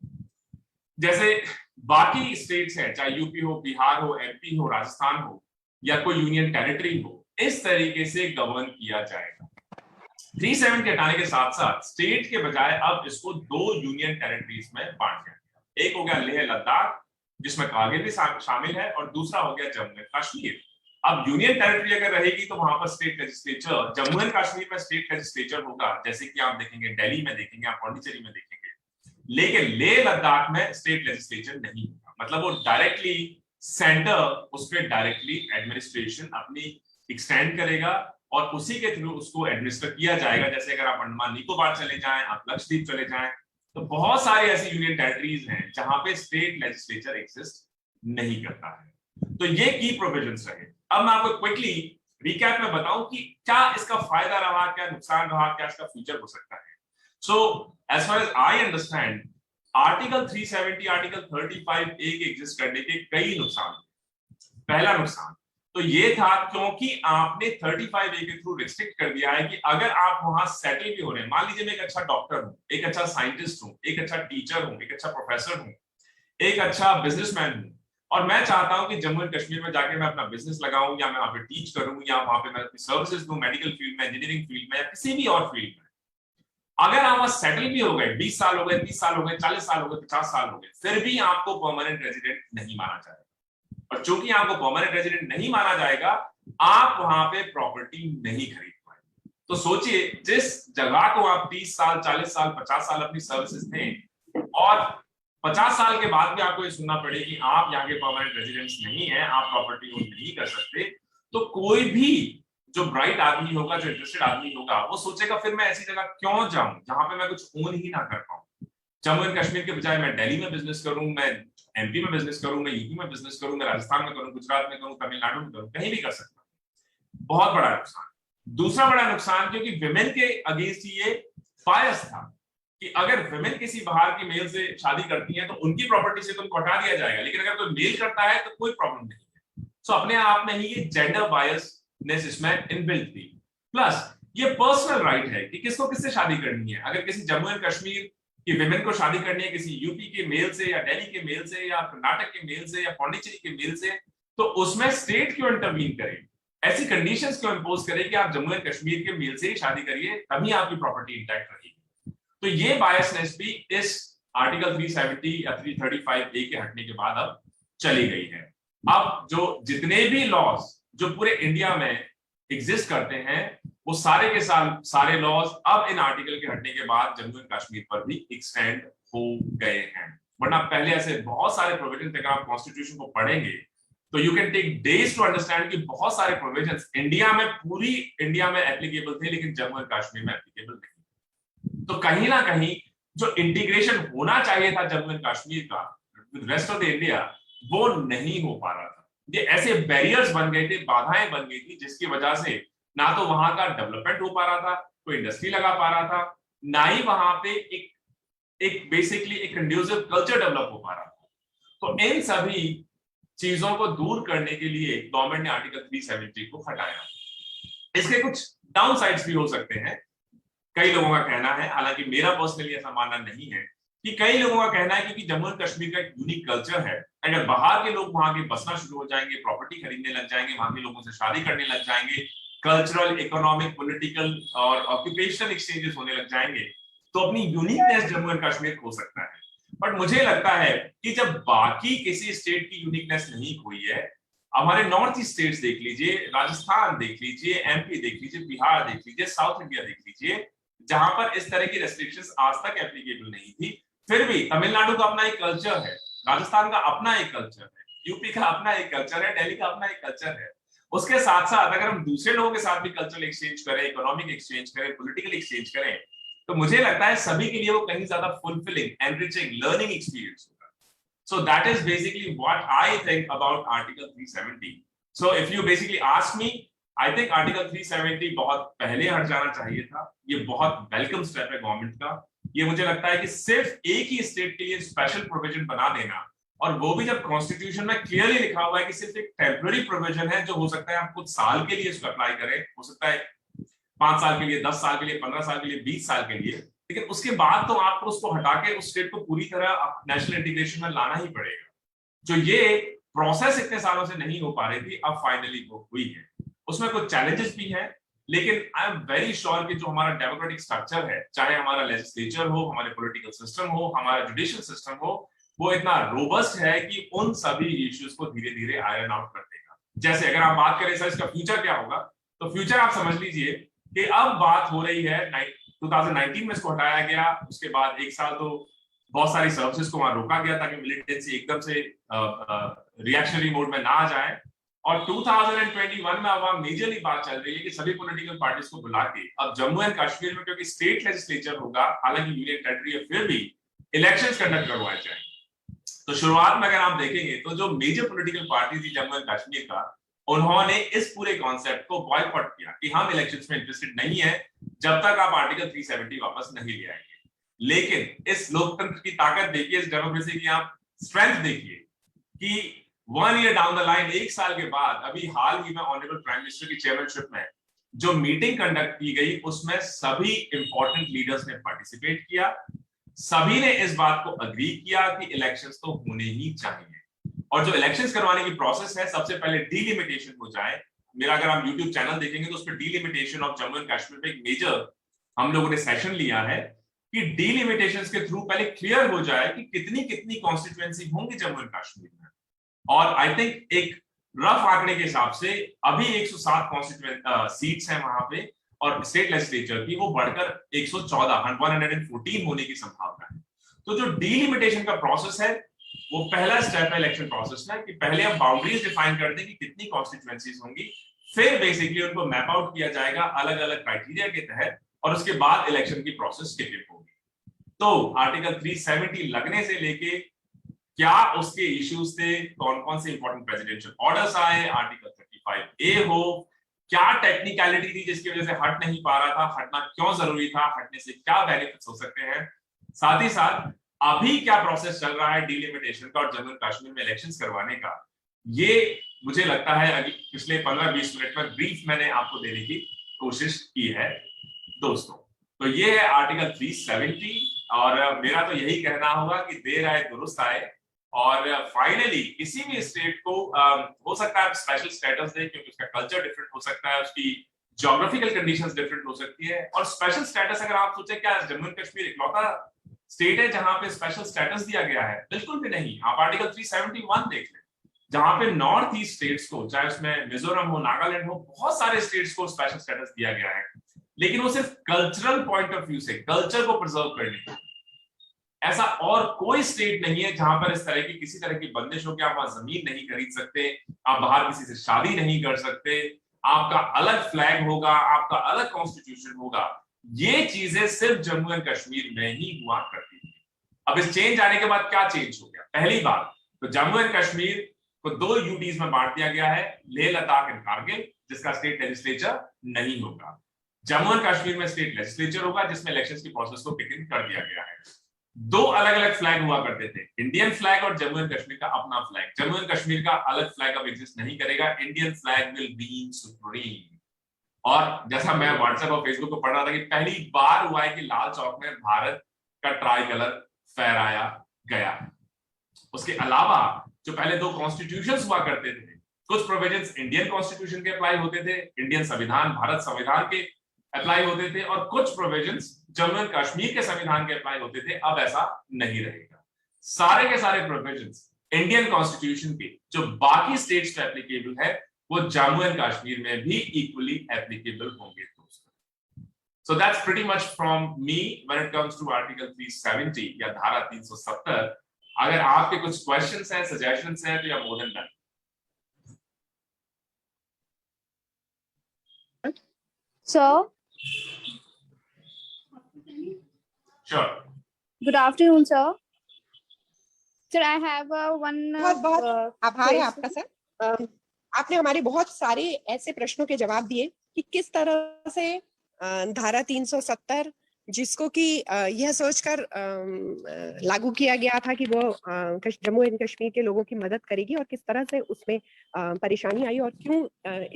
जैसे बाकी स्टेट्स हैं, चाहे यूपी हो, बिहार हो, एमपी हो, राजस्थान हो या कोई यूनियन टेरिटरी हो, इस तरीके से गवर्न किया जाएगा। 370 हटाने के साथ साथ स्टेट के बजाय अब इसको 2 यूनियन टेरिटरीज में बांट दिया गया। एक हो गया लेह लद्दाख जिसमें कारगिल भी शामिल है और दूसरा हो गया जम्मू एंड कश्मीर। अब यूनियन टेरिटरी अगर रहेगी तो वहां पर state legislature, Jammu and Kashmir में स्टेट लेजिस्लेचर होगा, जैसे कि आप देखेंगे दिल्ली में देखेंगे, आप पौंडीचेरी में देखेंगे, लेकिन लेह लद्दाख में स्टेट लेजिस्लेचर नहीं होगा। मतलब वो डायरेक्टली सेंटर उस पर डायरेक्टली एडमिनिस्ट्रेशन अपनी एक्सटेंड करेगा और उसी के थ्रू उसको एडमिनिस्टर किया जाएगा। जैसे अगर आप अंडमान निकोबार चले जाएं, आप लक्षद्वीप चले जाएं, तो बहुत सारे ऐसी यूनियन टेरिटरीज हैं जहां पे स्टेट लेजिस्लेचर एग्जिस्ट नहीं करता है। तो ये की प्रोविजंस रहे। अब मैं आपको क्विकली रिकैप में बताऊं कि क्या इसका फायदा रहा, क्या नुकसान रहा, क्या इसका फ्यूचर हो सकता है। So as far as I understand article 370, article 35A के एग्जिस्ट करने के कई नुकसान। पहला नुकसान तो ये था क्योंकि आपने 35A के थ्रू रिस्ट्रिक्ट कर दिया है कि अगर आप वहां सेटल भी हो रहे हैं, मान लीजिए मैं एक अच्छा डॉक्टर हूं, एक अच्छा साइंटिस्ट हूं, एक अच्छा टीचर हूं, एक अच्छा प्रोफेसर हूं, एक अच्छा बिजनेसमैन हूं, और मैं चाहता हूं कि जम्मू एंड कश्मीर में जाकर मैं अपना बिजनेस लगाऊं या मैं वहां पे टीच करूं या वहां पे मैं अपनी सर्विसेज दूं, मेडिकल फील्ड में, इंजीनियरिंग फील्ड में या किसी भी और फील्ड में। अगर आप वहां सेटल भी हो गए, 20 साल हो गए, 30 साल हो गए, 40 साल हो गए, 50 साल हो गए, फिर भी आपको परमानेंट रेजिडेंट नहीं माना जाएगा। और चूंकि आपको परमानेंट रेजिडेंट नहीं माना जाएगा, आप वहां पे प्रॉपर्टी नहीं खरीद पाएंगे। तो सोचिए, जिस जगह को आप 30 साल, 40 साल, 50 साल अपनी सर्विसेज दें और 50 साल के बाद भी आपको ये सुनना पड़े कि आप यहाँ के परमानेंट रेजिडेंट्स नहीं है, आप प्रॉपर्टी ओन नहीं कर सकते, तो कोई भी जो ब्राइट आदमी होगा, जो इंटरेस्टेड आदमी होगा, वो सोचेगा फिर मैं ऐसी जगह क्यों जाऊं जहां पे मैं कुछ ओन ही ना कर पाऊं। जम्मू एंड कश्मीर के बजाय मैं दिल्ली में बिजनेस करूं, मैं एमपी में बिजनेस करूं, मैं यूपी में बिजनेस करूं, मैं राजस्थान में करूं, गुजरात में करूं, तमिलनाडु में करूं, कहीं भी कर सकता हूं। बहुत बड़ा नुकसान। दूसरा बड़ा नुकसान क्योंकि विमेन के अगेंस्ट ये बायस था कि अगर विमेन किसी बाहर की मेल से शादी करती हैं तो उनकी प्रॉपर्टी से तो उनको हटा दिया जाएगा, लेकिन अगर कोई मेल करता है तो कोई प्रॉब्लम नहीं है। सो अपने आप में ही ये जेंडर बायसनेस इसमें इनबिल्ट थी। प्लस ये पर्सनल राइट है कि किसको किससे शादी करनी है। अगर किसी जम्मू एंड कश्मीर की विमेन को शादी करनी है किसी यूपी के मेल से या दिल्ली के मेल से या कर्नाटक के मेल से या पौंडीचेरी के मेल से, तो उसमें स्टेट क्यों इंटरवीन करे, ऐसी कंडीशंस क्यों इंपोज करे कि आप जम्मू एंड कश्मीर के मेल से ही शादी करिए, तभी आपकी प्रॉपर्टी इंटैक्ट रहेगी। तो ये बायसनेस भी इस आर्टिकल 370 या 335A के हटने के बाद अब चली गई है। अब जो जितने भी लॉज जो पूरे इंडिया में एग्जिस्ट करते हैं, वो सारे के सारे लॉज अब इन आर्टिकल के हटने के बाद जम्मू एंड कश्मीर पर भी एक्सटेंड हो गए हैं। वरना पहले ऐसे बहुत सारे प्रोविजन थे, अगर आप कॉन्स्टिट्यूशन को पढ़ेंगे तो you can take days to understand कि बहुत सारे प्रोविजंस इंडिया में, पूरी इंडिया में एप्लीकेबल थे, लेकिन जम्मू एंड कश्मीर में एप्लीकेबल नहीं। तो कहीं ना कहीं जो इंटीग्रेशन होना चाहिए था जम्मू एंड कश्मीर का with rest of the India, वो नहीं हो पा रहा था। ये ऐसे बैरियर्स बन गए थे, बाधाएं बन गई थी, जिसकी वजह से ना तो वहां का डेवलपमेंट हो पा रहा था, कोई इंडस्ट्री लगा पा रहा था, ना ही वहां पे एक बेसिकली एक कंड्यूसिव कल्चर डेवलप हो पा रहा था। तो इन सभी चीजों को दूर करने के लिए गवर्नमेंट ने आर्टिकल 370 को हटाया। इसके कुछ डाउन साइड्स भी हो सकते हैं, कई लोगों का कहना है, हालांकि मेरा पर्सनली ऐसा मानना नहीं है, कि कई लोगों का कहना है क्योंकि जम्मू एंड कश्मीर का एक यूनिक कल्चर है, अगर बाहर के लोग वहां के बसना शुरू हो जाएंगे, प्रॉपर्टी खरीदने लग जाएंगे, वहां के लोगों से शादी करने लग जाएंगे, कल्चरल, इकोनॉमिक, पॉलिटिकल और ऑक्यूपेशनल एक्सचेंजेस होने लग जाएंगे, तो अपनी यूनिकनेस जम्मू एंड कश्मीर खो सकता है। बट मुझे लगता है कि जब बाकी किसी स्टेट की यूनिकनेस नहीं खोई है, हमारे नॉर्थ ईस्ट स्टेट्स देख लीजिए, राजस्थान देख लीजिए, एमपी देख लीजिए, बिहार देख लीजिए, साउथ इंडिया देख लीजिए, जहां पर इस तरह की रेस्ट्रिक्शंस आज तक एप्लीकेबल नहीं थी, फिर भी तमिलनाडु का अपना एक कल्चर है, राजस्थान का अपना एक कल्चर है, यूपी का अपना एक कल्चर है, दिल्ली का अपना एक कल्चर है। उसके साथ साथ अगर हम दूसरे लोगों के साथ भी कल्चरल एक्सचेंज करें, इकोनॉमिक एक्सचेंज करें, पॉलिटिकल एक्सचेंज करें, तो मुझे लगता है सभी के लिए वो कहीं ज्यादा फुलफिलिंग, एनरिचिंग, लर्निंग एक्सपीरियंस होगा। So that is basically what I think about Article 370. So if you basically ask me, I think Article 370 बहुत पहले हट जाना चाहिए था। ये बहुत वेलकम स्टेप है गवर्नमेंट का। ये मुझे लगता है कि सिर्फ एक ही स्टेट के लिए स्पेशल प्रोविजन बना देना, और वो भी जब कॉन्स्टिट्यूशन में क्लियरली लिखा हुआ है कि सिर्फ एक टेम्पररी प्रोविजन है, जो हो सकता है आप कुछ साल के लिए इसको अप्लाई करें, हो सकता है 5 साल के लिए, 10 साल के लिए, 15 साल के लिए, 20 साल के लिए, लेकिन उसके बाद तो आपको उसको हटा के उस स्टेट को पूरी तरह नेशनल इंटीग्रेशन में लाना ही पड़ेगा। जो ये प्रोसेस इतने सालों से नहीं हो पा रही थी, अब फाइनली वो हुई है। उसमें कुछ चैलेंजेस भी हैं, लेकिन आई एम वेरी श्योर कि जो हमारा डेमोक्रेटिक स्ट्रक्चर है, चाहे हमारा लेजिस्लेचर हो, हमारे पॉलिटिकल सिस्टम हो, हमारा जुडिशियल सिस्टम हो, वो इतना रोबस्ट है कि उन सभी इश्यूज को धीरे धीरे आयरन आउट कर देगा। जैसे अगर आप बात करें सर इसका फ्यूचर क्या होगा, तो फ्यूचर आप समझ लीजिए कि अब बात हो रही है 2019 में इसको हटाया गया, उसके बाद एक साल तो बहुत सारी सर्विसेज को वहां रोका गया ताकि मिलिटेंसी एकदम से रिएक्शनरी मोड में ना आ जाए, और 2021 में अब मेजरली बात चल रही है कि सभी पॉलिटिकल पार्टीज को बुला के अब जम्मू एंड कश्मीर में, क्योंकि स्टेट लेजिस्लेचर होगा, हालांकि यूनियन टेरिटरी है, फिर भी इलेक्शंस कंडक्ट करवाए जाएंगे। तो शुरुआत में अगर आप देखेंगे तो जो मेजर पॉलिटिकल पार्टी थी जम्मू एंड कश्मीर का, उन्होंने इस पूरे कॉन्सेप्ट को बॉयकॉट किया कि हम इलेक्शंस में इंटरेस्टेड नहीं है जब तक आप आर्टिकल 370 वापस नहीं ले आएंगे। लेकिन इस लोकतंत्र की ताकत देखिए, इस डेमोक्रेसी की आप स्ट्रेंथ देखिए कि 1 ईयर डाउन द लाइन, 1 साल के बाद, अभी हाल ही में ऑनरेबल प्राइम मिनिस्टर की चेयरमैनशिप में जो मीटिंग कंडक्ट की गई, उसमें सभी इंपॉर्टेंट लीडर्स ने पार्टिसिपेट किया, सभी ने इस बात को अग्री किया कि इलेक्शंस तो होने ही चाहिए, और जो इलेक्शंस करवाने की प्रोसेस है, सबसे पहले डीलिमिटेशन हो जाए। मेरा अगर आप यूट्यूब चैनल देखेंगे तो उस पर delimitation of Jammu and Kashmir पे एक मेजर हम लोगों ने सेशन लिया है कि डीलिमिटेशंस के थ्रू पहले क्लियर हो जाए कि कितनी कितनी कॉन्स्टिट्यूएंसी होंगी जम्मू एंड कश्मीर में। और आई थिंक एक रफ आंकड़े के हिसाब से अभी 107 कॉन्स्टिट्यूएंट सीट्स हैं वहां पे, और स्टेट लेजिस्लेचर की वो बढ़कर 114 होने की संभावना है। तो जो डीलिमिटेशन का प्रोसेस है, वो पहला स्टेप है इलेक्शन प्रोसेस में, कि पहले हम बाउंड्रीज डिफाइन कर दें कि कितनी कॉन्स्टिट्यूएंसीज होंगी, फिर बेसिकली उनको मैप आउट किया जाएगा अलग अलग क्राइटेरिया के तहत, और उसके बाद इलेक्शन की प्रोसेस टिकट होगी। तो आर्टिकल 370 लगने से लेके क्या उसके इश्यूज थे, कौन कौन से इंपॉर्टेंट प्रेसिडेंशियल ऑर्डर्स आए, आर्टिकल 35A हो, क्या टेक्निकलिटी थी जिसकी वजह से हट नहीं पा रहा था, हटना क्यों जरूरी था, हटने से क्या बेनिफिट्स हो सकते हैं, साथ ही साथ अभी क्या प्रोसेस चल रहा है डीलिमिटेशन का और जम्मू एंड कश्मीर में इलेक्शंस करवाने का, ये मुझे लगता है अभी पिछले 15-20 मिनट में ब्रीफ मैंने आपको देने की कोशिश की है दोस्तों। तो ये है आर्टिकल 370, और मेरा तो यही कहना होगा कि देर आए दुरुस्त आए, और फाइनली किसी भी स्टेट को हो सकता है स्पेशल स्टेटस दे, क्योंकि उसका कल्चर डिफरेंट हो सकता है, उसकी ज्योग्राफिकल कंडीशंस डिफरेंट हो सकती है, और स्पेशल स्टेटस अगर आप सोचें क्या जम्मू एंड कश्मीर इकलौता स्टेट है जहां पे स्पेशल स्टेटस दिया गया है, बिल्कुल भी नहीं। आप आर्टिकल 371 देख लें, जहां पे नॉर्थ ईस्ट स्टेट्स को, चाहे उसमें मिजोरम हो, नागालैंड हो, बहुत सारे स्टेट्स को स्पेशल स्टेटस दिया गया है, लेकिन वो सिर्फ कल्चरल पॉइंट ऑफ व्यू से, कल्चर को प्रिजर्व करने के। ऐसा और कोई स्टेट नहीं है जहां पर इस तरह की किसी तरह की बंदिश हो कि आप वहां जमीन नहीं खरीद सकते, आप बाहर किसी से शादी नहीं कर सकते, आपका अलग फ्लैग होगा, आपका अलग कॉन्स्टिट्यूशन होगा। ये चीजें सिर्फ जम्मू एंड कश्मीर में ही हुआ करती थी। अब इस चेंज आने के बाद क्या चेंज हो गया? पहली बात तो जम्मू एंड कश्मीर को 2 यूटीज में बांट दिया गया है, लेह लद्दाख एंड कारगिल, जिसका स्टेट लेजिस्लेचर नहीं होगा। जम्मू एंड कश्मीर में स्टेट लेजिस्लेचर होगा, जिसमें इलेक्शंस की प्रोसेस को बिगिन कर दिया गया है। 2 अलग अलग फ्लैग हुआ करते थे, इंडियन फ्लैग और जम्मू एंड कश्मीर का अपना फ्लैग। जम्मू एंड कश्मीर का अलग फ्लैग अब एग्जिस्ट नहीं करेगा, Indian flag will be supreme. और जैसा मैं व्हाट्सएप और फेसबुक पर पढ़ रहा था कि पहली बार हुआ है कि लाल चौक में भारत का ट्राई कलर फहराया गया। उसके अलावा जो पहले 2 कॉन्स्टिट्यूशंस हुआ करते थे, कुछ प्रोविजंस इंडियन कॉन्स्टिट्यूशन के अप्लाई होते थे, इंडियन संविधान भारत संविधान के अप्लाई होते थे, और कुछ प्रोविजंस जम्मू एंड कश्मीर के संविधान के अप्लाई होते थे। अब ऐसा नहीं रहेगा। सारे के सारे प्रोविजंस इंडियन कॉन्स्टिट्यूशन के जो बाकी स्टेट्स पे एप्लीकेबल है, वो जम्मू एंड कश्मीर में भी इक्वली एप्लीकेबल होंगे। So that's pretty much from me when it comes to Article 370 या धारा 370। अगर आपके कुछ क्वेश्चंस हैं, सजेशंस हैं, तो या more than that. Sir, Sure. good afternoon, sir. Sir, I have one. बहुत बहुत आभार है question. आपका सर। आपने हमारे बहुत सारे ऐसे प्रश्नों के जवाब दिए कि किस तरह से धारा 370, जिसको कि यह सोचकर लागू किया गया था कि वो जम्मू एंड कश्मीर के लोगों की मदद करेगी, और किस तरह से उसमें परेशानी आई और क्यों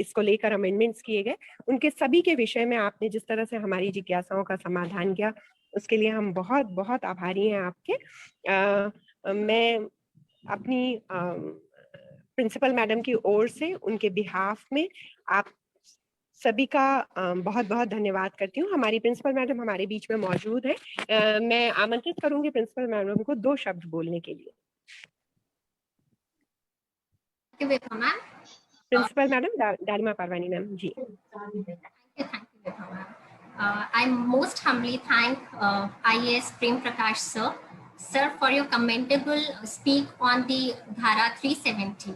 इसको लेकर अमेंडमेंट्स किए गए, उनके सभी के विषय में आपने जिस तरह से हमारी जिज्ञासाओं का समाधान किया, उसके लिए हम बहुत बहुत आभारी हैं आपके। मैं अपनी प्रिंसिपल मैडम की ओर से उनके बिहाफ में आप सभी का बहुत बहुत धन्यवाद करती हूँ। हमारी प्रिंसिपल मैडम हमारे बीच में मौजूद है। मैं आमंत्रित करूंगी प्रिंसिपल मैडम को 2 शब्द बोलने के लिए। Principal madam Darima Parwani ma'am ji. I most humbly thank IAS Prem Prakash sir for your commendable speak on the Dhara 370.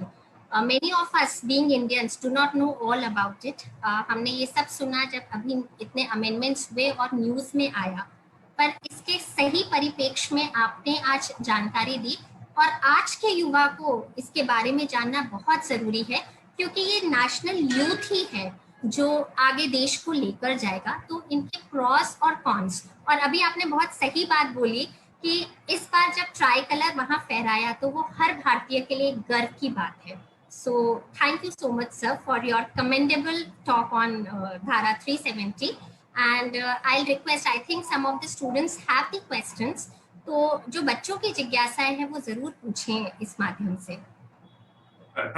Many of us being Indians do not know all about it. हमने ये सब सुना जब अभी इतने amendments हुए और न्यूज़ में आया, पर इसके सही परिप्रेक्ष्य में आपने आज जानकारी दी, और आज के युवा को इसके बारे में जानना बहुत ज़रूरी है, क्योंकि ये नेशनल यूथ ही है जो आगे देश को लेकर जाएगा। तो इनके प्रॉस और कॉन्स, और अभी आपने बहुत सही बात बोली कि इस बार जब ट्राई कलर वहाँ फहराया तो वो हर भारतीय के लिए गर्व की बात है। So thank you so much sir for your commendable talk on Dhara 370, and I'll request, I think some of the students have the questions, तो जो बच्चों की जिज्ञासाएं हैं वो जरूर पूछें इस माध्यम से।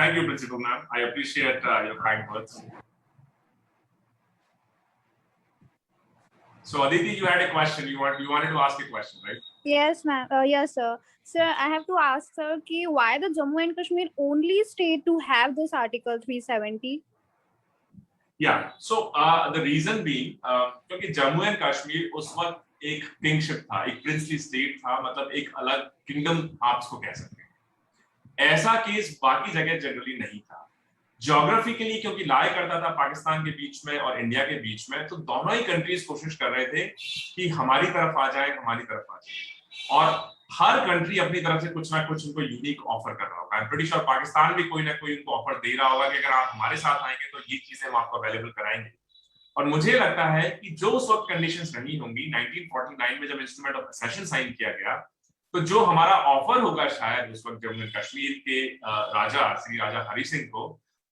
Thank you, Principal Ma'am. I appreciate your kind words. So Aditi, you had a question. You wanted to ask a question, right? Yes, ma'am. Yes, sir. Sir, I have to ask, sir, कि why the Jammu and Kashmir only state to have this Article 370? Yeah. So the reason being, क्योंकि Jammu and Kashmir उस वक्त एक kingship था, एक princely state था, मतलब एक अलग किंगडम आप उसको कह सकते हैं। ऐसा केस बाकी जगह जनरली नहीं था। ज्योग्राफिकली क्योंकि लाई करता था पाकिस्तान के बीच में और इंडिया के बीच में, तो दोनों ही कंट्रीज कोशिश कर रहे थे कि हमारी तरफ आ जाए, हमारी तरफ आ जाए, और हर कंट्री अपनी तरफ से कुछ ना कुछ उनको यूनिक ऑफर कर रहा होगा। I am pretty sure Pakistan भी कोई ना कोई उनको ऑफर दे रहा होगा कि अगर आप हमारे साथ आएंगे तो ये चीजें हम आपको अवेलेबल कराएंगे। और मुझे लगता है कि जो उस वक्त कंडीशंस नहीं होंगी, 1949 में जब इंस्ट्रूमेंट ऑफ असेशन साइन किया गया, तो जो हमारा ऑफर होगा शायद उस वक्त जम्मू एंड कश्मीर के राजा श्री राजा हरि सिंह को,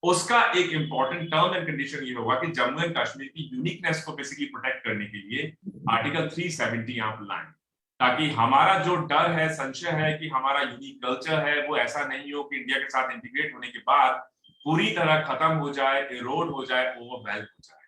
उसका एक इंपॉर्टेंट टर्म एंड कंडीशन ये होगा कि जम्मू एंड कश्मीर की यूनिकनेस को बेसिकली प्रोटेक्ट करने के लिए आर्टिकल 370 आप लाएं, ताकि हमारा जो डर है, संशय है कि हमारा यूनिक कल्चर है, वो ऐसा नहीं हो कि इंडिया के साथ इंटीग्रेट होने के बाद पूरी तरह खत्म हो जाए, इरोड हो जाए, ओवरवेल्म हो जाए।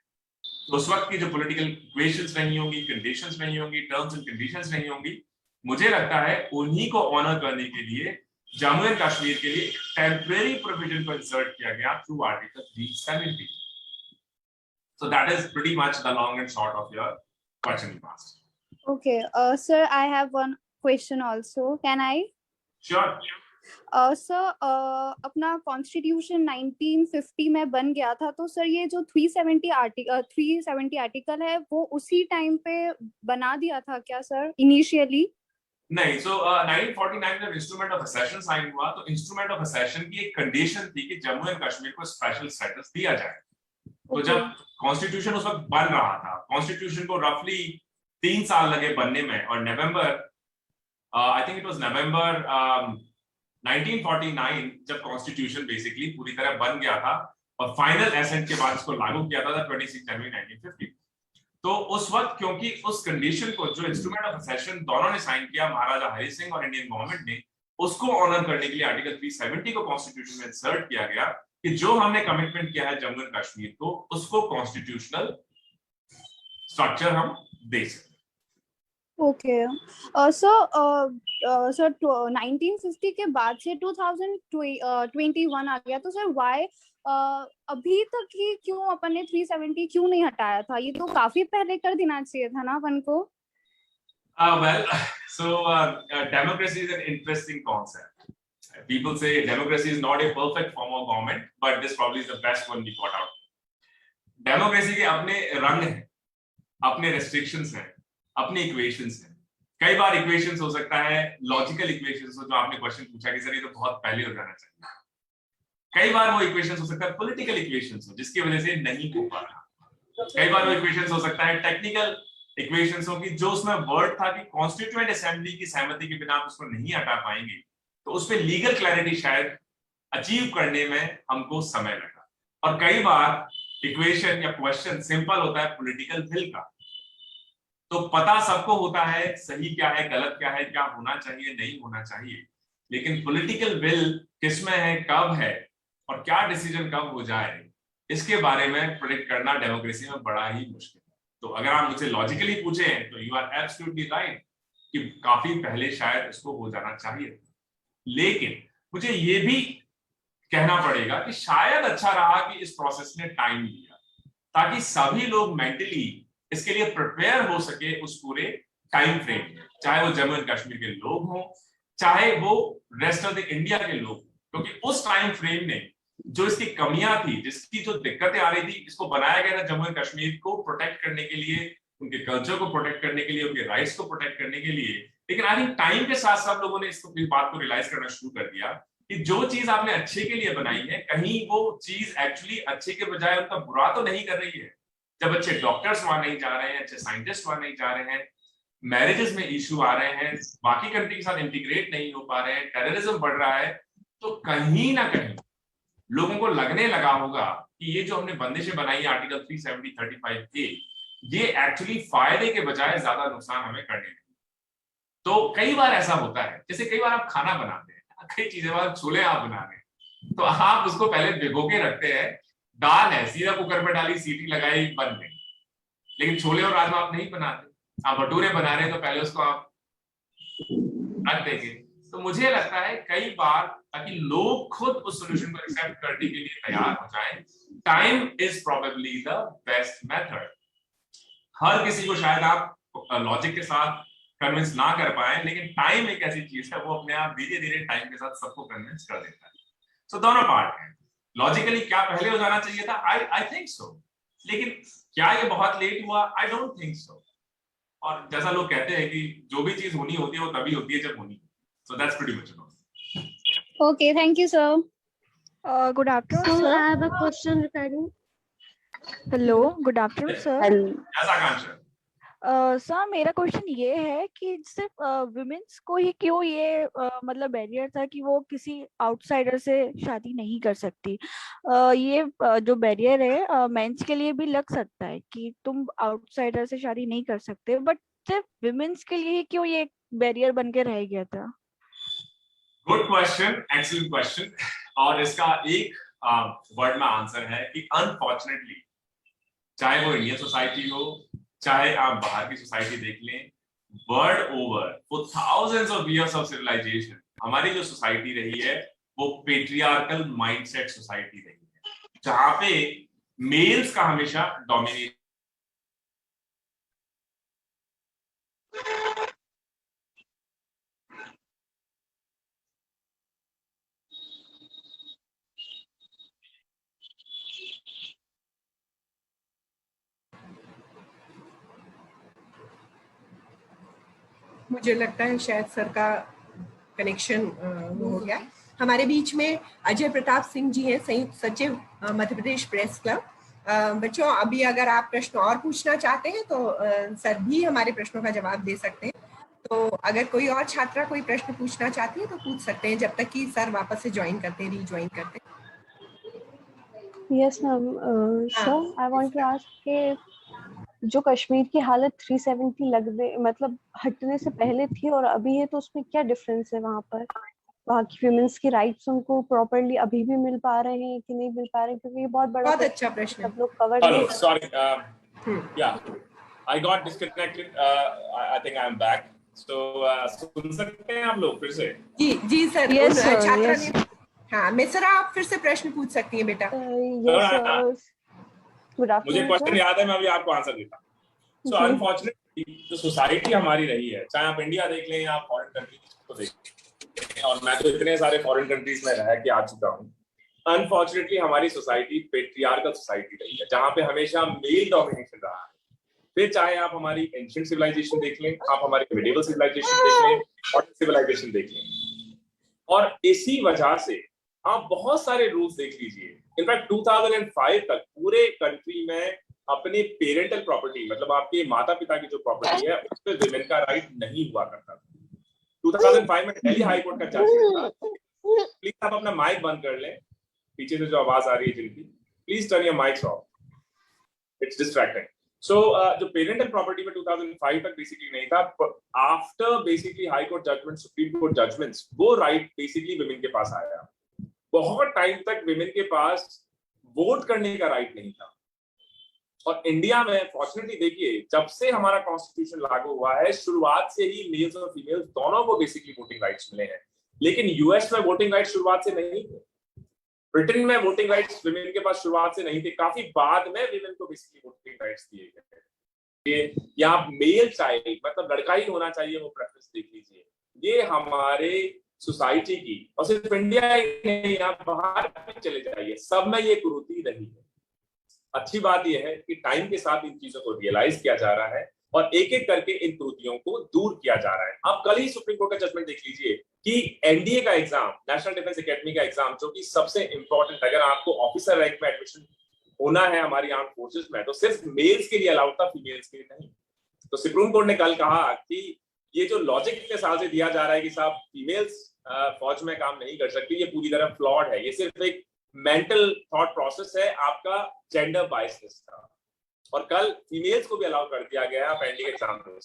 तो उस वक्त की जो पॉलिटिकल इक्वेशंस नहीं होंगी, कंडीशंस नहीं होंगी, टर्म्स एंड कंडीशंस नहीं होंगी, मुझे लगता है उन्हीं को ऑनर करने के लिए जम्मू एंड कश्मीर के लिए टेम्परेरी प्रोविजन को इंसर्ट किया गया through article 370. So that is pretty much the long and short of your question you asked. Okay, sir, I have one question also. Can I? Sure. Sir अपना constitution 1950 में बन गया था, तो sir ये जो 370 आर्टिकल है वो उसी टाइम पे बना दिया था क्या सर इनिशियली? नहीं, सो 1949 में इंस्ट्रूमेंट ऑफ असेशन साइन हुआ, तो इंस्ट्रूमेंट ऑफ असेशन की एक कंडीशन थी कि जम्मू एंड कश्मीर को स्पेशल स्टेटस दिया जाए। तो जब कॉन्स्टिट्यूशन उस वक्त बन रहा था, कॉन्स्टिट्यूशन को रफली 3 साल लगे बनने में, और नवंबर आई थिंक इट वाज नवंबर 1949 जब कॉन्स्टिट्यूशन बेसिकली पूरी तरह बन गया था और फाइनल एसेंट के बाद इसको लागू किया था 26 जनवरी 1950। तो उस वक्त क्योंकि उस कंडीशन को जो इंस्ट्रूमेंट ऑफ असेशन दोनों ने साइन किया, महाराजा हरि सिंह और इंडियन गवर्नमेंट ने, उसको ऑनर करने के लिए आर्टिकल 370 को कॉन्स्टिट्यूशन में इंसर्ट किया गया कि जो हमने कमिटमेंट किया है जम्मू एंड कश्मीर को, उसको कॉन्स्टिट्यूशनल स्ट्रक्चर हम दे सकें। ओके सर 1950 के बाद से 2021 आ गया, तो सर व्हाई अभी तक ही क्यों अपन ने 370 क्यों नहीं हटाया था? ये तो काफी पहले कर देना चाहिए था ना अपन को। Well, so democracy is an interesting concept. People say democracy is not a perfect form of government, but this probably is the best one we got out. Democracy के अपने रंग हैं, अपने restrictions हैं, अपने इक्वेशंस हैं। कई बार इक्वेशंस हो सकता है लॉजिकल इक्वेशंस हो, जो आपने क्वेश्चन पूछा कि सर ये तो बहुत पहले हो जाना चाहिए। कई बार वो इक्वेशंस हो सकता है पॉलिटिकल इक्वेशंस हो, जिसकी वजह से नहीं हो पा रहा। कई बार वो इक्वेशंस हो सकता है टेक्निकल इक्वेशंस हो कि जो उसमें वर्ड था कि कॉन्स्टिट्यूएंट असेंबली की सहमति के बिना आप उसको नहीं हटा पाएंगे, तो उस पर लीगल क्लैरिटी शायद अचीव करने में हमको समय लगा। और कई बार इक्वेशन या क्वेश्चन सिंपल होता है पॉलिटिकल विल का, तो पता सबको होता है सही क्या है, गलत क्या है, क्या होना चाहिए, नहीं होना चाहिए, लेकिन पॉलिटिकल विल किसमें है, कब है और क्या डिसीजन कब हो जाए, इसके बारे में प्रेडिक्ट करना डेमोक्रेसी में बड़ा ही मुश्किल है। तो अगर आप मुझसे लॉजिकली पूछें तो यू आर एब्सोल्युटली राइट कि काफी पहले शायद इसको हो जाना चाहिए, लेकिन मुझे ये भी कहना पड़ेगा कि शायद अच्छा रहा कि इस प्रोसेस ने टाइम लिया, ताकि सभी लोग मेंटली इसके लिए प्रिपेयर हो सके उस पूरे टाइम फ्रेम में, चाहे वो जम्मू एंड कश्मीर के लोग हों, चाहे वो रेस्ट ऑफ द इंडिया के लोग, क्योंकि उस टाइम फ्रेम में जो इसकी कमियां थी, जिसकी जो दिक्कतें आ रही थी, इसको बनाया गया था जम्मू एंड कश्मीर को प्रोटेक्ट करने के लिए, उनके कल्चर को प्रोटेक्ट करने के लिए, उनके राइट्स को प्रोटेक्ट करने के लिए। लेकिन आई थिंक टाइम के साथ सब लोगों ने इस बात को रियलाइज करना शुरू कर दिया कि जो चीज आपने अच्छे के लिए बनाई है, कहीं वो चीज एक्चुअली अच्छे के बजाय उनका बुरा तो नहीं कर रही है। जब अच्छे डॉक्टर्स वहां नहीं जा रहे हैं, अच्छे साइंटिस्ट वहां नहीं जा रहे हैं, मैरिजेस में इशू आ रहे हैं, बाकी कंट्री के साथ इंटीग्रेट नहीं हो पा रहे हैं, टेररिज्म बढ़ रहा है, तो कहीं ना कहीं लोगों को लगने लगा होगा कि ये जो हमने बंदिशें बनाई है आर्टिकल 370 35 के, ये एक्चुअली फायदे के बजाय ज्यादा नुकसान हमें करने लगे। तो कई बार ऐसा होता है, जैसे कई बार आप खाना बनाते हैं, कई चीजें बाद छोले आप बना रहे हैं, तो आप उसको पहले भिगो के रखते हैं, दाल है सीधा कुकर में डाली, सीटी लगाई, बन गई। लेकिन छोले और राजमा आप नहीं बनाते, आप भटूरे बना रहे हैं, तो पहले उसको आप रख देंगे। तो मुझे लगता है कई बार, ताकि लोग खुद उस सोल्यूशन को एक्सेप्ट करने के लिए तैयार हो जाएं, time is probably the best method. हर किसी को शायद आप लॉजिक के साथ कन्विंस ना कर पाए, लेकिन टाइम एक ऐसी चीज है, वो अपने आप धीरे धीरे टाइम के साथ सबको कन्विंस कर देता है। सो दोनों पार्ट है। लॉजिकली क्या पहले हो जाना चाहिए था? आई थिंक सो, लेकिन क्या ये बहुत लेट हुआ? I don't think so. और जैसा लोग कहते हैं कि जो भी चीज होनी होती है वो तभी होती है जब होनी। So that's pretty much about it. Okay, thank you, sir. Good afternoon, So sir. I have a question regarding. Hello, good afternoon, sir. Yes, Akansha. Sir मेरा क्वेश्चन ये है कि सिर्फ वुमेन्स को ही क्यों ये मतलब बैरियर था कि वो किसी आउटसाइडर से शादी नहीं कर सकती? ये जो बैरियर है मेंस के लिए भी लग सकता है कि तुम आउटसाइडर से शादी नहीं कर सकते, बट सिर्फ वुमेन्स के लिए ही क्यों ये बैरियर बन के रह गया था? Good question, excellent question. और इसका एक वर्ड में आंसर है कि अनफॉर्चुनेटली, चाहे वो इंडियन सोसाइटी हो, चाहे आप बाहर की सोसाइटी देख लें, world over for thousands of years of civilisation हमारी जो सोसाइटी रही है वो पेट्रियार्कल माइंडसेट सोसाइटी रही है, जहां पे मेल्स का हमेशा डोमिनेट मुझे लगता है शायद सर का कनेक्शन वो हो गया। हमारे बीच में अजय प्रताप सिंह जी हैं, संयुक्त सचिव मध्य प्रदेश प्रेस क्लब। बच्चों, अभी अगर आप प्रश्न और पूछना चाहते हैं तो सर भी हमारे प्रश्नों का जवाब दे सकते हैं। तो अगर कोई और छात्रा कोई प्रश्न पूछना चाहती है तो पूछ सकते हैं, जब तक कि सर वापस से ज्वाइन करते हैं, रीज्वाइन करते हैं। Yes ma'am, sir I want to ask कि जो कश्मीर की हालत 370 लगने मतलब हटने से पहले थी और अभी है, तो उसमें क्या डिफरेंस है? वहाँ पर वहाँ की वुमेन्स की राइट्स उनको प्रॉपर्ली अभी भी मिल पा रहे हैं कि नहीं मिल पा रहे हैं? क्योंकि ये बहुत बड़ा, बहुत अच्छा प्रश्न है। सब लोग कवर नहीं। Sorry, yeah, I got disconnected. I think I'm back. So सुन सकते हैं आप लोग फिर से? जी सर। Yes, sir, छात्रा yes. ने, हाँ मिश्रा, आप फिर से प्रश्न पूछ सकती हैं बेटा। यस, गुड मुझे आफ्टरनून क्वेश्चन सर। याद है, मैं अभी आपको आंसर देता हूँ। सो अनफॉर्चुनेटली जो सोसाइटी हमारी रही है, चाहे आप इंडिया देख लें या फॉरेन कंट्रीज को देख लें, और मैं तो इतने सारे फॉरेन कंट्रीज में रह के आ चुका हूँ, अनफॉर्चुनेटली हमारी सोसाइटी पेट्रियार्कल सोसाइटी रही है, जहाँ पे हमेशा मेल डोमिनेशन रहा है। फिर चाहे आप हमारी एंशिएंट सिविलाइजेशन देख लें, आप हमारी मिडिवल सिविलाइजेशन देख लें, मॉडर्न सिविलाइजेशन देख लें, और इसी वजह से आप बहुत सारे रूल्स देख लीजिए। इनफैक्ट 2005 तक पूरे कंट्री में अपने पेरेंटल प्रॉपर्टी, मतलब आपके माता पिता की जो प्रॉपर्टी है, उस पर विमेन का राइट नहीं हुआ करता था। 2005 में दिल्ली हाई कोर्ट का जजमेंट था। प्लीज आप अपना माइक बंद कर लें, पीछे से जो आवाज आ रही है जिनकी, please turn your mics off, it's distracting. So जो पेरेंटल प्रॉपर्टी में 2005 तक बेसिकली नहीं था, after basically high court judgement, supreme court judgements, वो राइट बेसिकली विमेन के पास आया। बहुत टाइम तक विमेन के पास वोट करने का राइट नहीं था। और इंडिया में फॉर्चुनेटली देखिए, जब से हमारा कॉन्स्टिट्यूशन लागू हुआ है, शुरुआत से ही मेल्स और फीमेल्स दोनों को बेसिकली वोटिंग राइट्स मिले हैं। लेकिन यूएस में वोटिंग राइट्स शुरुआत से नहीं थे, ब्रिटेन में वोटिंग राइट्स विमेन के पास शुरुआत से नहीं थे, काफी बाद में विमेन को बेसिकली वोटिंग राइट्स दिए गए। यहाँ मेल चाइल्ड, मतलब लड़का ही होना चाहिए, वो प्रेफरेंस देख लीजिए। ये हमारे सोसाइटी की, और सिर्फ इंडिया ही नहीं, आप बाहर भी चले जाइए, सब में ये कुरीति रही है। अच्छी बात यह है कि टाइम के साथ इन चीजों को रियलाइज किया जा रहा है और एक एक करके इन त्रुटियों को दूर किया जा रहा है। आप कल ही सुप्रीम कोर्ट का जजमेंट देख लीजिए कि एनडीए का एग्जाम, नेशनल डिफेंस एकेडमी का एग्जाम, जो कि सबसे इंपॉर्टेंट, अगर आपको ऑफिसर रैंक में एडमिशन होना है हमारी आर्म फोर्सेस में, तो सिर्फ मेल्स के लिए अलाउड था, फीमेल्स के लिए नहीं। तो सुप्रीम कोर्ट ने कल कहा कि ये जो लॉजिक के साथ से दिया जा रहा है कि साहब फीमेल्स फौज में काम नहीं कर सकती, ये पूरी तरह फ्लॉड है। ये सिर्फ एक मेंटल थॉट प्रोसेस है, आपका जेंडर बायसनेस था। और कल फीमेल्स को भी अलाउ कर दिया गया है, आप एनडीए एग्जाम दो,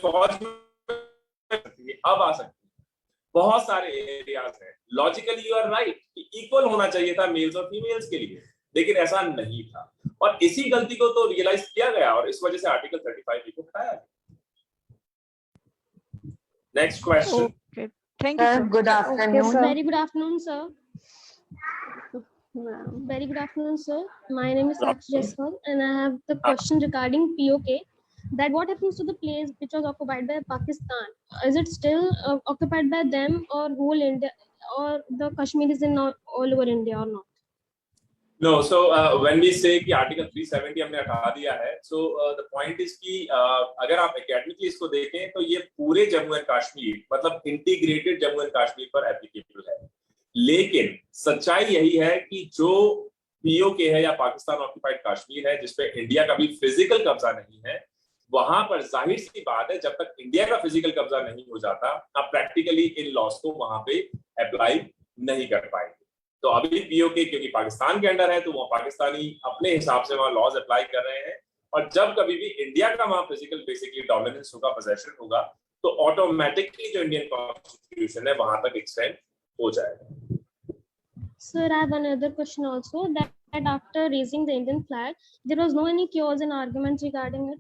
फौज में अब आ सकती है। बहुत सारे एरियाज हैं, लॉजिकली यू आर राइट कि इक्वल होना चाहिए था मेल्स और फीमेल्स के लिए, लेकिन ऐसा नहीं था। और इसी गलती को तो रियलाइज किया गया और इस वजह से आर्टिकल 35 को हटाया गया। Next question. Okay, thank you, sir. Good afternoon. Very good afternoon, sir. Very good afternoon, sir. My name is Sakshi Jaiswal, and I have the question regarding POK. That what happens to the place which was occupied by Pakistan? Is it still occupied by them, or whole India, or the Kashmir is in all over India, or not? No, so when we say कि article 370 हमने हटा दिया है, so the point is कि अगर आप academically इसको देखें तो ये पूरे जम्मू एंड कश्मीर, मतलब इंटीग्रेटेड जम्मू एंड कश्मीर पर एप्लीकेबल है। लेकिन सच्चाई यही है कि जो पीओके है या पाकिस्तान ऑक्यूपाइड कश्मीर है, जिसपे इंडिया का भी फिजिकल कब्जा नहीं है, वहां पर जाहिर सी बात है, जब तक इंडिया का फिजिकल कब्जा नहीं हो जाता, आप प्रैक्टिकली इन लॉस को वहां पे अप्लाई नहीं कर पाएंगे। तो अभी पीओके क्योंकि पाकिस्तान के अंडर है, तो वो पाकिस्तानी अपने हिसाब से वहां लॉज अप्लाई कर रहे हैं, और जब कभी भी इंडिया का वहां फिजिकल बेसिकली डोमिनेंस होगा, पोजेशन होगा, तो ऑटोमेटिकली जो इंडियन कॉन्स्टिट्यूशन है वहां तक एक्सटेंड हो जाएगा। Sir, I have another question also, that after raising the Indian flag, there was no any cures and arguments regarding it.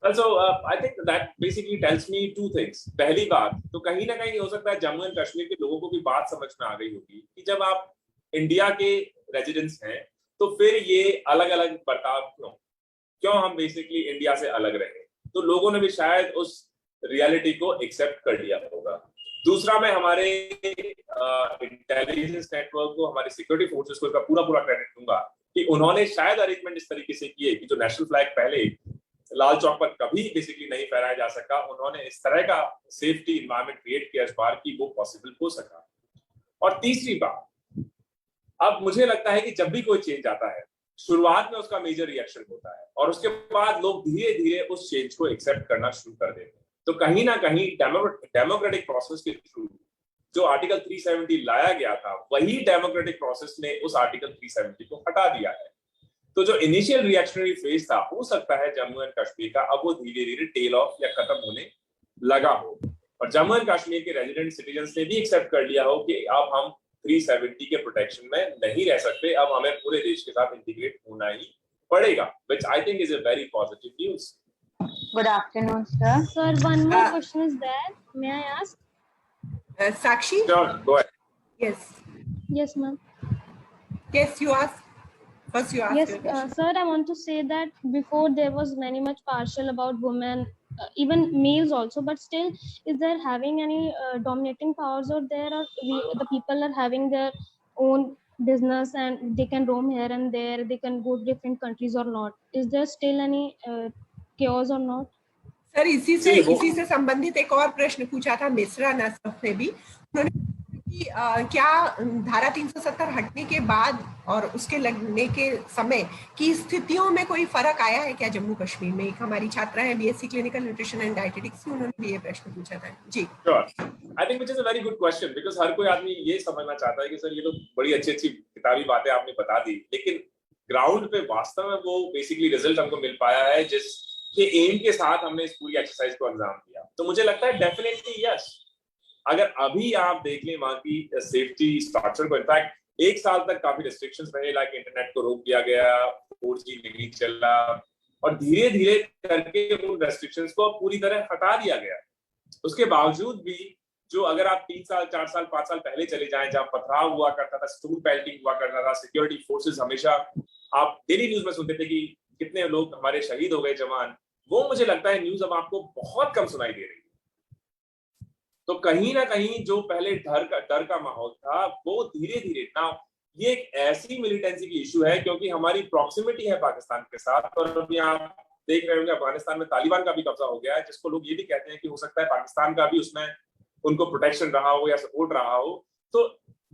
So I think that basically tells me two things. पहली बात तो कहीं ना कहीं हो सकता है जम्मू एंड कश्मीर के लोगों को भी बात समझ में आ गई होगी कि जब आप इंडिया के रेजिडेंट्स हैं तो फिर ये अलग अलग बर्ताव क्यों हम बेसिकली इंडिया से अलग रहे। तो लोगों ने भी शायद उस रियलिटी को एक्सेप्ट कर लिया होगा। दूसरा, मैं हमारे इंटेलिजेंस नेटवर्क को, हमारे सिक्योरिटी फोर्सेस को इसका पूरा क्रेडिट दूंगा कि उन्होंने शायद अरेंजमेंट इस तरीके से किए कि जो नेशनल फ्लैग पहले लाल चौक पर कभी बेसिकली नहीं फहराया जा सका, उन्होंने इस तरह का सेफ्टी इन्वायरमेंट क्रिएट किया इस बार की वो पॉसिबल हो सका। और तीसरी बात, अब मुझे लगता है कि जब भी कोई चेंज आता है शुरुआत में उसका मेजर रिएक्शन होता है और उसके बाद लोग धीरे धीरे उस चेंज को एक्सेप्ट करना शुरू कर देते हैं। तो कहीं ना कहीं डेमोक्रेटिक प्रोसेस के थ्रू जो आर्टिकल 370 लाया गया था, वही डेमोक्रेटिक प्रोसेस ने उस आर्टिकल 370 को हटा दिया है। तो जो इनिशियल रिएक्शनरी फेज था, हो सकता है जम्मू एंड कश्मीर का अब वो धीरे धीरे टेल ऑफ या खत्म होने लगा हो और जम्मू एंड कश्मीर के रेजिडेंट सिटीजन्स ने भी एक्सेप्ट कर लिया हो कि अब हम 370 के प्रोटेक्शन में नहीं रह सकते, अब हमें पूरे देश के साथ इंटीग्रेट होना ही पड़ेगा, which I think is a very positive news. Good afternoon, sir. Sir, one more question is there. May I ask? Sakshi? Sure, go ahead. Yes. Yes, ma'am. Yes, you ask. First you ask. Yes, your question. sir, I want to say that before there was many much partial about women, even males also, but still, is there having any dominating powers out there, or the people are having their own business and they can roam here and there, they can go to different countries or not? Is there still any chaos or not? Sir इसी से संबंधित एक और प्रश्न पूछा था मिश्रा नसफ ने भी। उन्होंने कि क्या धारा 370 हटने के बाद और उसके लगने के समय की स्थितियों में कोई फर्क आया है क्या जम्मू कश्मीर में? एक हमारी छात्रा है BSc clinical nutrition and dietetics की, उन्होंने भी ये प्रश्न पूछा था जी। Sure. I think which is a very good question because हर कोई आदमी ये समझना चाहता है कि सर ये तो बड़ी अच्छी किताबी बातें आपने बता दी, लेकिन ग्राउंड पे वास्तव में वो बेसिकली रिजल्ट हमको मिल पाया है जिसके एम के साथ हमने इस पूरी एक्सरसाइज को एग्जाम दिया। तो मुझे लगता है डेफिनेटली यस, अगर अभी आप देख लें वहां की सेफ्टी स्ट्रक्चर को, इनफैक्ट 1 साल तक काफी रिस्ट्रिक्शंस रहे, लाइक इंटरनेट को रोक दिया गया, 4G नहीं चला और धीरे धीरे करके उन रेस्ट्रिक्शंस को पूरी तरह हटा दिया गया। उसके बावजूद भी जो अगर आप 3 साल 4 साल 5 साल पहले चले जाएं जहां पथराव हुआ करता था, स्टोन पेल्टिंग हुआ करता था, सिक्योरिटी फोर्सेस हमेशा आप डेली न्यूज में सुनते थे कि कितने लोग हमारे शहीद हो गए जवान, वो मुझे लगता है न्यूज अब आपको बहुत कम सुनाई दे रही है। तो कहीं ना कहीं जो पहले डर का माहौल था वो धीरे धीरे ना, ये एक ऐसी मिलिटेंसी की इशू है क्योंकि हमारी प्रॉक्सिमिटी है पाकिस्तान के साथ और अभी आप देख रहे होंगे अफगानिस्तान में तालिबान का भी कब्जा हो गया है, जिसको लोग ये भी कहते हैं कि हो सकता है पाकिस्तान का भी उसमें उनको प्रोटेक्शन रहा हो या सपोर्ट रहा हो। तो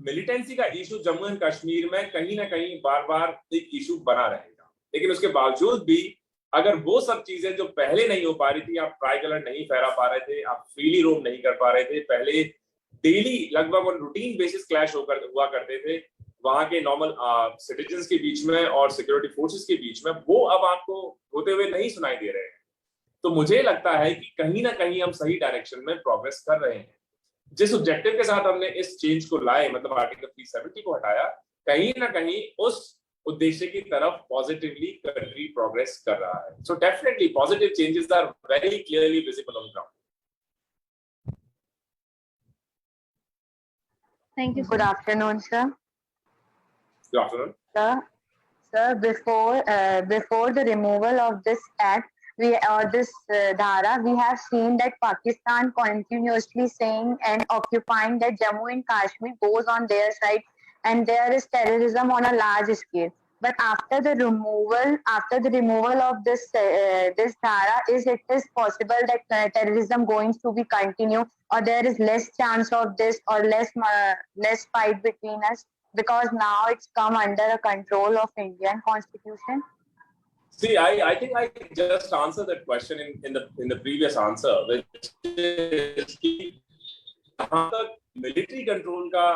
मिलिटेंसी का इशू जम्मू एंड कश्मीर में कहीं ना कहीं बार बार एक इशू बना रहेगा, लेकिन उसके बावजूद भी अगर वो सब चीजें जो पहले नहीं हो पा रही थी, आप ट्राई कलर नहीं फहरा पा रहे थे, आप फ्रीली रोम नहीं कर पा रहे थे, पहले डेली लगभग ऑन रूटीन बेसिस क्लैश हुआ करते थे वहां के नॉर्मल सिटीजन्स के बीच में और सिक्योरिटी फोर्सेस के बीच में, वो अब आपको होते हुए नहीं सुनाई दे रहे हैं। तो मुझे लगता है कि कहीं ना कहीं हम सही डायरेक्शन में प्रोग्रेस कर रहे हैं। जिस ऑब्जेक्टिव के साथ हमने इस चेंज को लाए, मतलब आर्टिकल 370 को हटाया, कहीं ना कहीं उस उद्देश्य की तरफ पॉजिटिवली कंट्री प्रोग्रेस कर रहा है। So definitely positive changes are very clearly visible on ground. Thank you. Good afternoon, sir. Good afternoon. Sir, before the removal of this act, this dhara, we have seen that Pakistan continuously saying and occupying that Jammu and Kashmir goes on their side and there is terrorism on a large scale. But after the removal of this dhara, is it possible that terrorism going to be continue, or there is less chance of this, or less fight between us because now it's come under a control of Indian Constitution? See, I think I just answered that question in the previous answer, which is कि जहाँ तक military control का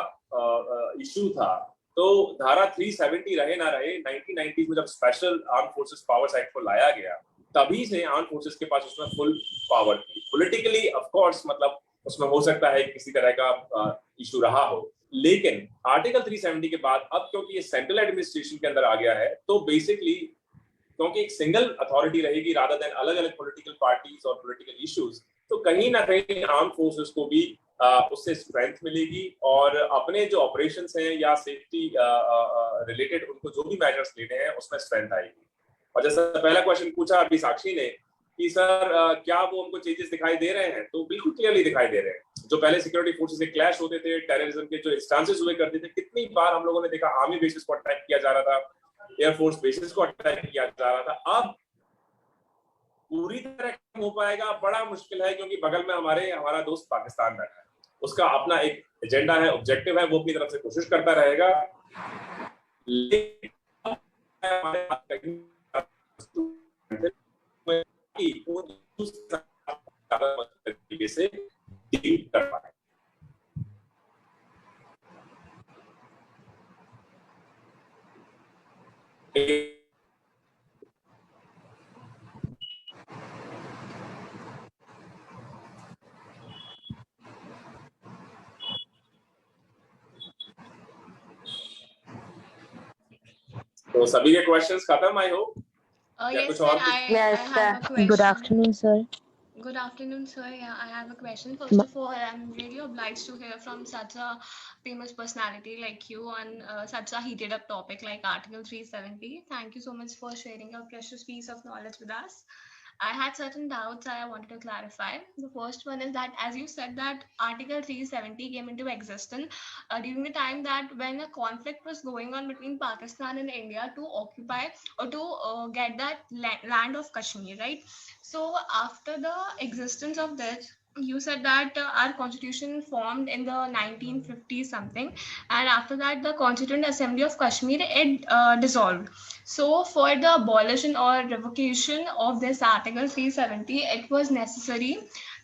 issue था, तो धारा 370 रहे ना रहे, 1990s में जब special arm forces powers act को लाया गया, तभी से आर्म फोर्सेस के पास उसमें फुल पावर थी। पॉलिटिकली ऑफ कोर्स मतलब उसमें हो सकता है किसी तरह का इशू रहा हो, लेकिन आर्टिकल 370 के बाद अब क्योंकि ये सेंट्रल एडमिनिस्ट्रेशन के अंदर आ गया है, तो बेसिकली क्योंकि एक सिंगल अथॉरिटी रहेगी रादर देन अलग अलग पॉलिटिकल पार्टीज और पॉलिटिकल इश्यूज, तो कहीं ना कहीं आर्म फोर्सेस को भी उससे स्ट्रेंथ मिलेगी और अपने जो ऑपरेशंस हैं या सेफ्टी रिलेटेड उनको जो भी मेजर्स लेने हैं उसमें स्ट्रेंथ आएगी। और जैसा पहला क्वेश्चन पूछा अभी साक्षी ने कि सर क्या वो हमको चेंजेस दिखाई दे रहे हैं, तो बिल्कुल क्लियरली दिखाई दे रहे हैं। जो पहले सिक्योरिटी फोर्सेस से क्लैश होते थे, टेररिज्म के जो इंस्टांसेस हुए करते थे, कितनी बार हम लोगों ने देखा आर्मी बेसिस को अटैक किया जा रहा था, एयरफोर्स बेसिस को अटैक किया जा रहा था। अब पूरी तरह खत्म हो पाएगा बड़ा मुश्किल है, क्योंकि बगल में हमारा दोस्त पाकिस्तान बैठा है, उसका अपना एक एजेंडा है, ऑब्जेक्टिव है, वो अपनी तरफ से कोशिश करता रहेगा। तरीके से डील कर पाए। तो सभी के क्वेश्चंस खत्म, I hope. Yes, sir. I have a question. Good afternoon, sir. Good afternoon, sir. Yeah, I have a question. First of all, I'm really obliged to hear from such a famous personality like you on such a heated up topic like Article 370. Thank you so much for sharing your precious piece of knowledge with us. I had certain doubts I wanted to clarify. The first one is that, as you said, that Article 370 came into existence during the time that when a conflict was going on between Pakistan and India to occupy or to get that land of Kashmir, right? So after the existence of this, you said that our constitution formed in the 1950s something, and after that the Constituent Assembly of Kashmir it dissolved. So for the abolition or revocation of this Article 370, it was necessary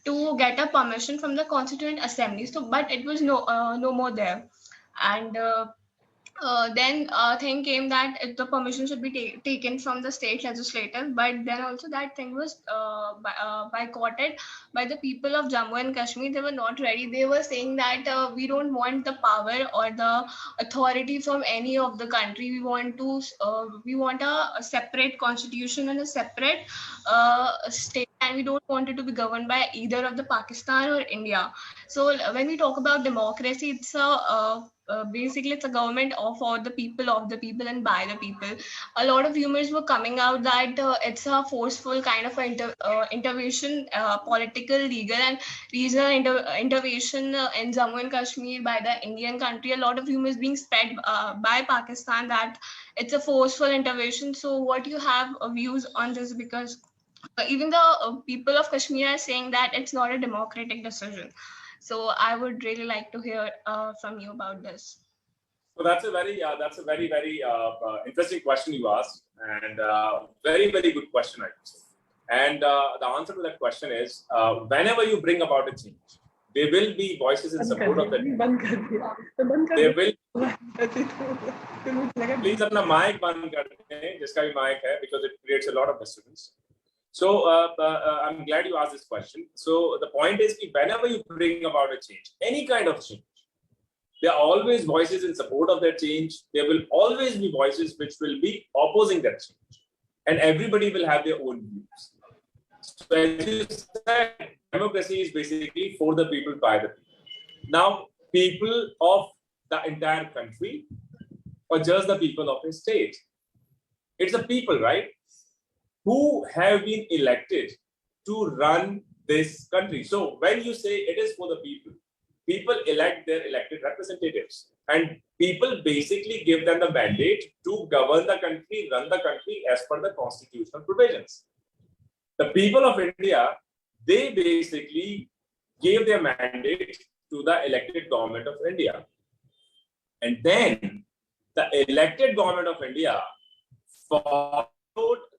to get a permission from the Constituent Assembly. So, but it was no more there, and then thing came that the permission should be taken from the state legislature, but then also that thing was boycotted by the people of Jammu and Kashmir. They were not ready. They were saying that we don't want the power or the authority from any of the country. We want a separate constitution and a separate state, and we don't want it to be governed by either of the Pakistan or India. So when we talk about democracy, it's basically it's a government for the people, of the people, and by the people. A lot of rumors were coming out that it's a forceful kind of intervention, political, legal, and regional intervention in Jammu and Kashmir by the Indian country. A lot of rumors being spread by Pakistan that it's a forceful intervention. So what do you have views on this? Because even the people of Kashmir are saying that it's not a democratic decision. So I would really like to hear from you about this. So that's a very interesting question you asked, and very good question, I would say. And the answer to that question is, whenever you bring about a change, there will be voices in support of that. There will. Please अपना mic बंद कर दें, जिसका भी mic है, because it creates a lot of disturbance. So I'm glad you asked this question. So the point is, whenever you bring about a change, any kind of change, there are always voices in support of that change. There will always be voices which will be opposing that change, and everybody will have their own views. So as you said, democracy is basically for the people, by the people. Now, people of the entire country, or just the people of a state? It's the people, right, who have been elected to run this country. So when you say it is for the people, people elect their elected representatives, and people basically give them the mandate to govern the country, run the country as per the constitutional provisions. The people of India, they basically gave their mandate to the elected government of India. And then the elected government of India followed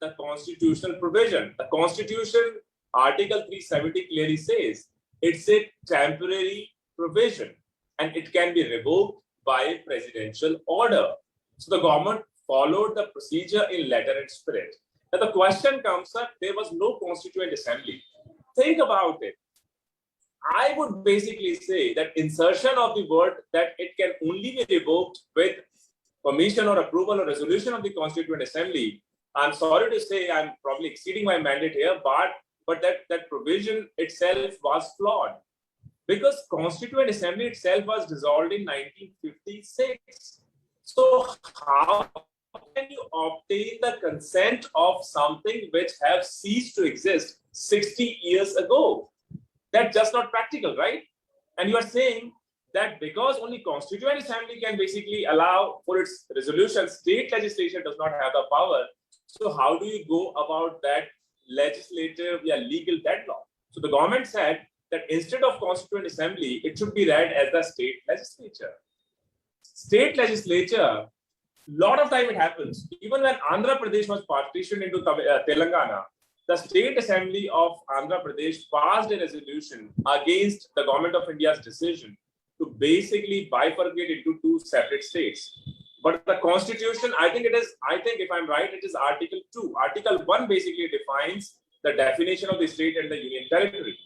the constitutional provision. The Constitution, Article 370 clearly says it's a temporary provision and it can be revoked by presidential order. So the government followed the procedure in letter and spirit. Now the question comes up, there was no Constituent Assembly. Think about it. I would basically say that insertion of the word that it can only be revoked with permission or approval or resolution of the Constituent Assembly. I'm sorry to say I'm probably exceeding my mandate here, but that provision itself was flawed, because Constituent Assembly itself was dissolved in 1956. So how can you obtain the consent of something which have ceased to exist 60 years ago? That's just not practical, right? And you are saying that because only Constituent Assembly can basically allow for its resolution, state legislation does not have the power. So how do you go about that legislative legal deadlock. So the government said that instead of Constituent Assembly, it should be read as the state legislature. State legislature, lot of time it happens. Even when Andhra Pradesh was partitioned into Telangana, the State Assembly of Andhra Pradesh passed a resolution against the Government of India's decision to basically bifurcate into two separate states. But the Constitution, I think if I'm right, it is Article 2. Article 1 basically defines the definition of the state and the union territory.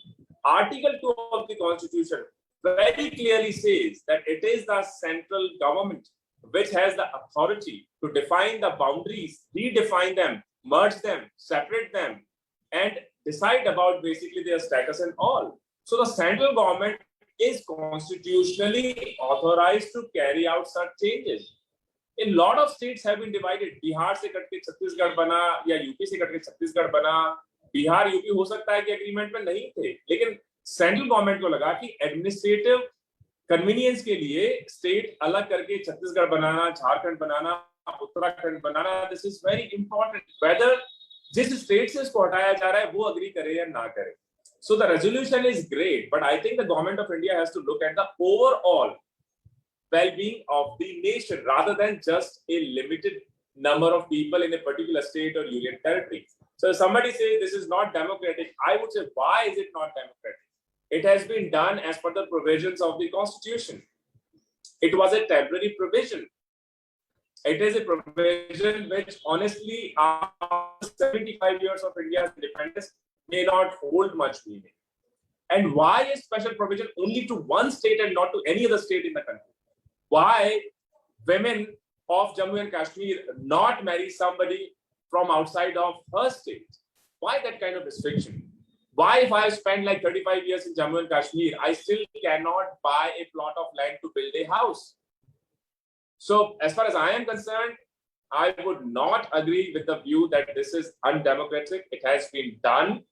Article 2 of the Constitution very clearly says that it is the central government which has the authority to define the boundaries, redefine them, merge them, separate them, and decide about basically their status and all. So the central government is constitutionally authorized to carry out such changes. A lot of states have been divided. Bihar से cut के छत्तीसगढ़ बना या UP से cut के छत्तीसगढ़ बना. Bihar UP हो सकता है कि एग्रीमेंट में नहीं थे, लेकिन सेंट्रल गवर्नमेंट को लगा कि एडमिनिस्ट्रेटिव कन्वीनियंस के लिए स्टेट अलग करके छत्तीसगढ़ बनाना, झारखंड बनाना, उत्तराखंड बनाना, this is very important. Whether जिस स्टेट से इसको हटाया जा रहा है वो अग्री करे या ना करे. So the resolution is great, but I think the government of India has to look at the overall well-being of the nation rather than just a limited number of people in a particular state or union territory. So if somebody says this is not democratic, I would say, why is it not democratic? It has been done as per the provisions of the Constitution. It was a temporary provision. It is a provision which honestly after 75 years of India's independence may not hold much meaning. And why a special provision only to one state and not to any other state in the country? Why women of Jammu and Kashmir not marry somebody from outside of her state? Why that kind of restriction? Why if I spend like 35 years in Jammu and Kashmir, I still cannot buy a plot of land to build a house? So as far as I am concerned, I would not agree with the view that this is undemocratic. It has been done